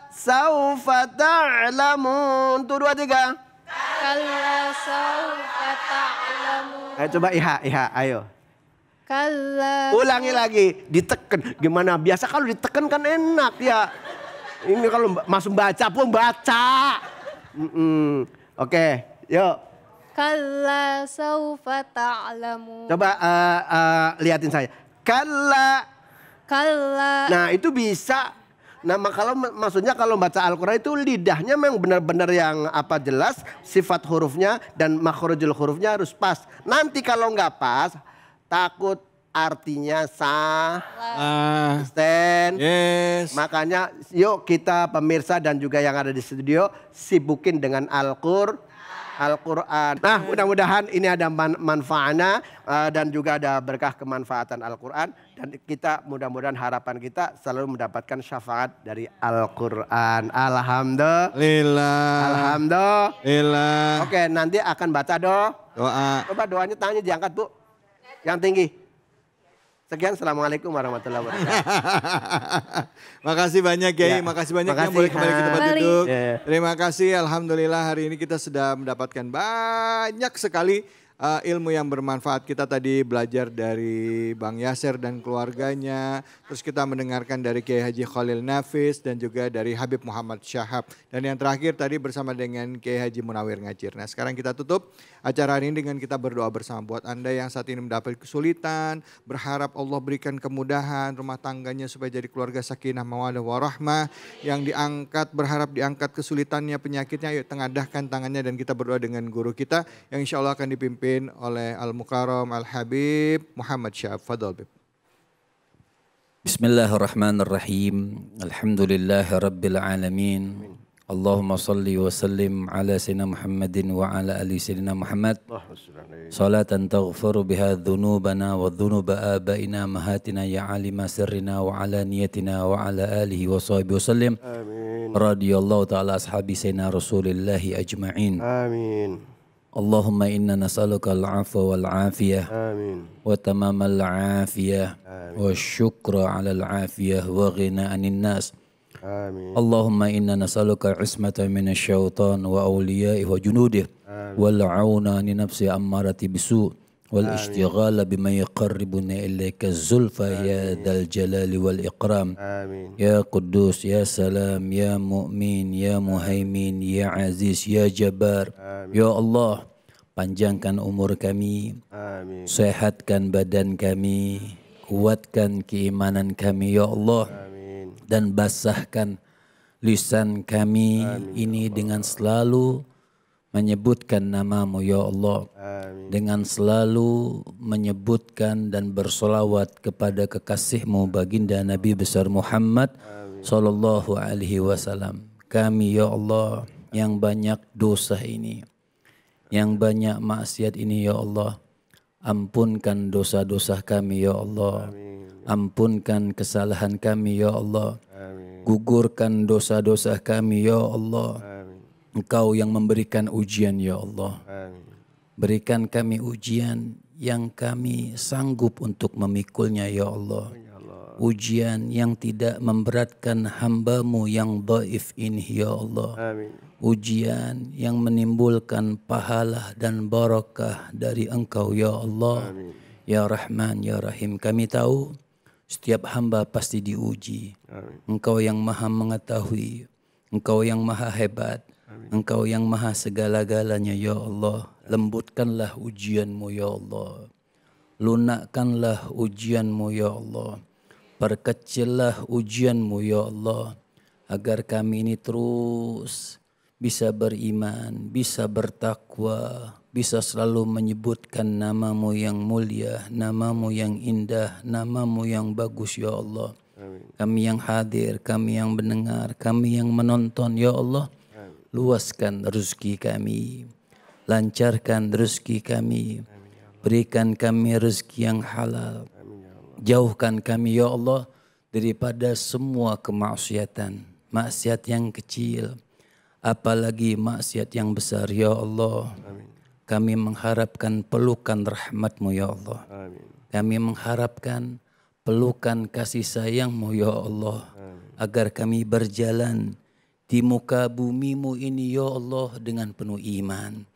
saufa ta'lamun. 1, 2, 3. Kalla saufa ta'lamun. Ayo coba iha, ayo. Kalla. Ulangi lagi, ditekan. Gimana? Biasa kalau ditekan kan enak ya. Ini kalau masuk baca pun baca. Oke, yuk. Kalla saufa ta'lamun. Coba liatin saya. Kalla. Nah itu bisa. Nah maksudnya kalau baca Al-Quran itu lidahnya memang benar-benar yang jelas. Sifat hurufnya dan makhrajul hurufnya harus pas. Nanti kalau nggak pas, takut artinya salah. Yes. Makanya yuk kita pemirsa dan juga yang ada di studio sibukin dengan Al-Quran. Nah mudah-mudahan ini ada manfaatnya dan juga ada berkah kemanfaatan Al-Quran. Dan kita mudah-mudahan harapan kita selalu mendapatkan syafaat dari Al-Quran. Alhamdulillah. Oke, nanti akan baca doa. Coba doanya tangannya diangkat Bu. Yang tinggi. Sekian, assalamualaikum warahmatullahi wabarakatuh. Makasih banyak Kiai, makasih banyak yang boleh kembali ke tempat duduk. Terima kasih, alhamdulillah hari ini kita sudah mendapatkan banyak sekali ilmu yang bermanfaat. Kita tadi belajar dari Bang Yasir dan keluarganya. Terus kita mendengarkan dari Kiai Haji Khalil Nafis dan juga dari Habib Muhammad Syahab. Dan yang terakhir tadi bersama dengan Kiai Haji Munawir Ngacir. Nah sekarang kita tutup acara ini dengan kita berdoa bersama. Buat Anda yang saat ini mendapat kesulitan, berharap Allah berikan kemudahan rumah tangganya supaya jadi keluarga sakinah mawadah warahmah. Yang diangkat, berharap diangkat kesulitannya, penyakitnya, yuk tengadahkan tangannya dan kita berdoa dengan guru kita yang insya Allah akan dipimpin oleh Al-Mukarram Al-Habib Muhammad Syahab. Fadal Bib. Bismillahirrahmanirrahim. Alhamdulillahi Rabbil Alamin. Allahumma salli wa sallim ala Sayyidina Muhammadin wa ala ali Sayyidina Muhammad. Salatan taghfiru biha dhunubana wa dhunuba abaina mahatina ya alima sirrina wa ala niyatina wa ala alihi wa sahbihi wa sallim. Amin. Radiyallahu ta'ala ashabi Sayyidina Rasulillahi ajma'in. Amin. Allahumma inna nas'aluka al-'afwa wal-'afiyah wa tamamal 'afiyah wa syukra 'alal 'afiyah wa ghina 'anil nas. Allahumma inna nas'aluka ismata minasy syaitan wa awliya'ihi wa junudih wal 'auna li nafsi ammarati bisu wal ishtighala bima yaqarribuna ilaika zulfa ya dzal jalali wal ikram. Ya Quddus ya Salam ya Mu'min ya Muhaimin ya Aziz ya Jabbar. Ya Allah, panjangkan umur kami, sehatkan badan kami, kuatkan keimanan kami ya Allah, dan basahkan lisan kami ini dengan selalu menyebutkan namamu ya Allah, dengan selalu menyebutkan dan bersolawat kepada kekasihmu baginda Nabi besar Muhammad sallallahu alaihi wasallam. Kami ya Allah yang banyak dosa ini, yang banyak maksiat ini ya Allah, ampunkan dosa-dosa kami ya Allah. Ampunkan kesalahan kami ya Allah. Amin. Gugurkan dosa-dosa kami ya Allah. Amin. Engkau yang memberikan ujian ya Allah. Amin. Berikan kami ujian yang kami sanggup untuk memikulnya ya Allah. Ujian yang tidak memberatkan hamba-Mu yang dhaif ini ya Allah. Amin. Ujian yang menimbulkan pahala dan barakah dari Engkau ya Allah. Amin. Ya Rahman ya Rahim, kami tahu setiap hamba pasti diuji. Amin. Engkau yang maha mengetahui, Engkau yang maha hebat, Engkau yang maha segala-galanya ya Allah. Lembutkanlah ujian-Mu ya Allah. Lunakkanlah ujian-Mu ya Allah. Perkecillah ujian-Mu ya Allah. Agar kami ini terus bisa beriman, bisa bertakwa, bisa selalu menyebutkan nama-Mu yang mulia, nama-Mu yang indah, nama-Mu yang bagus ya Allah. Amin. Kami yang hadir, kami yang mendengar, kami yang menonton ya Allah. Luaskan rezeki kami, lancarkan rezeki kami, berikan kami rezeki yang halal. Jauhkan kami ya Allah daripada semua kemaksiatan, maksiat yang kecil, apalagi maksiat yang besar ya Allah. Kami mengharapkan pelukan rahmat-Mu ya Allah. Kami mengharapkan pelukan kasih sayang-Mu ya Allah. Agar kami berjalan di muka bumi-Mu ini ya Allah dengan penuh iman.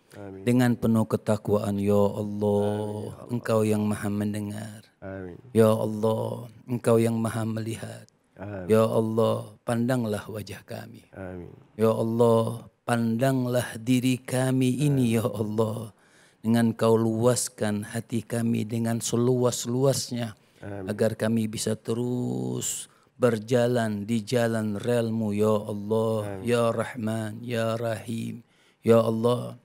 Dengan penuh ketakwaan ya Allah. Engkau yang maha mendengar. Amin. Ya Allah, Engkau yang maha melihat. Amin. Ya Allah, pandanglah wajah kami. Amin. Ya Allah, pandanglah diri kami ini ya Allah. Dengan Kau luaskan hati kami dengan seluas-luasnya. Agar kami bisa terus berjalan di jalan rel-Mu ya Allah. Ya Rahman, Ya Rahim. Ya Allah,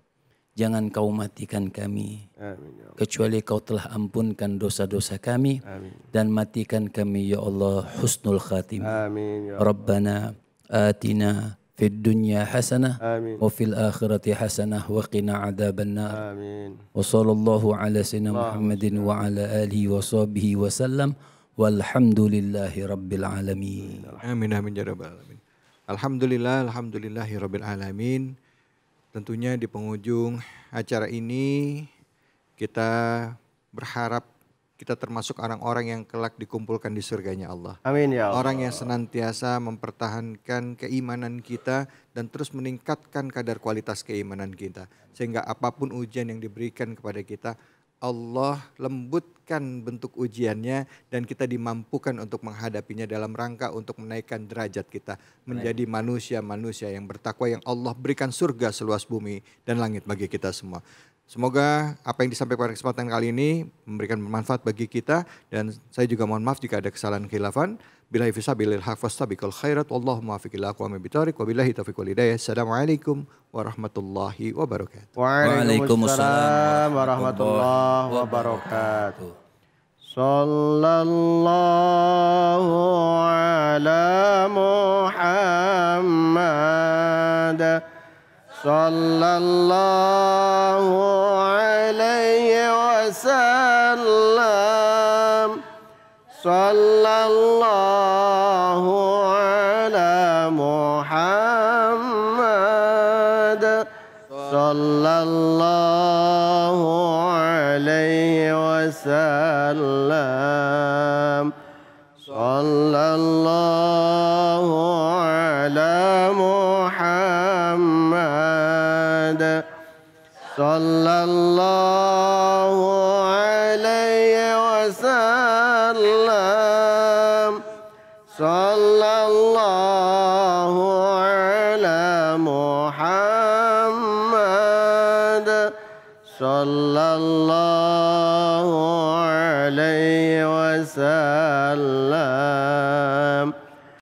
jangan Kau matikan kami. Amin. Kecuali Kau telah ampunkan dosa-dosa kami. Amin. Dan matikan kami ya Allah husnul khatimah. Amin. Rabbana atina fid dunya hasanah. Amin. Wa fil akhirati hasanah wa qina adzaban nar. Amin. Wa sallallahu ala sayyidina Muhammadin wa ala alihi wa sahbihi wa sallam. Walhamdulillahi rabbil alamin. Amin amin ya rabbal alamin. Alhamdulillahi rabbil alamin. Tentunya di penghujung acara ini kita berharap kita termasuk orang-orang yang kelak dikumpulkan di surganya Allah. Amin ya Allah. Orang yang senantiasa mempertahankan keimanan kita dan terus meningkatkan kadar kualitas keimanan kita. Sehingga apapun ujian yang diberikan kepada kita, Allah lembutkan bentuk ujiannya dan kita dimampukan untuk menghadapinya dalam rangka untuk menaikkan derajat kita. Menjadi manusia-manusia yang bertakwa yang Allah berikan surga seluas bumi dan langit bagi kita semua. Semoga apa yang disampaikan pada kesempatan kali ini memberikan bermanfaat bagi kita dan saya juga mohon maaf jika ada kesalahan khilafan. Billahi fisabilil haq fastabiqul khairat wallahu muwaffiq ila aqwamit thoriq wabillahi taufiq wal hidayah. Assalamualaikum warahmatullahi wabarakatuh. Waalaikumsalam warahmatullahi wabarakatuh. Sallallahu ala Muhammad. Sallallahu alaihi wasallam. Sallallahu ala Muhammad. Sallallahu alaihi wasallam. Sallallahu ala Muhammad. Sallallahu alaihi wasallam. Sallallahu ala Muhammad. Sallallahu alaihi wasallam.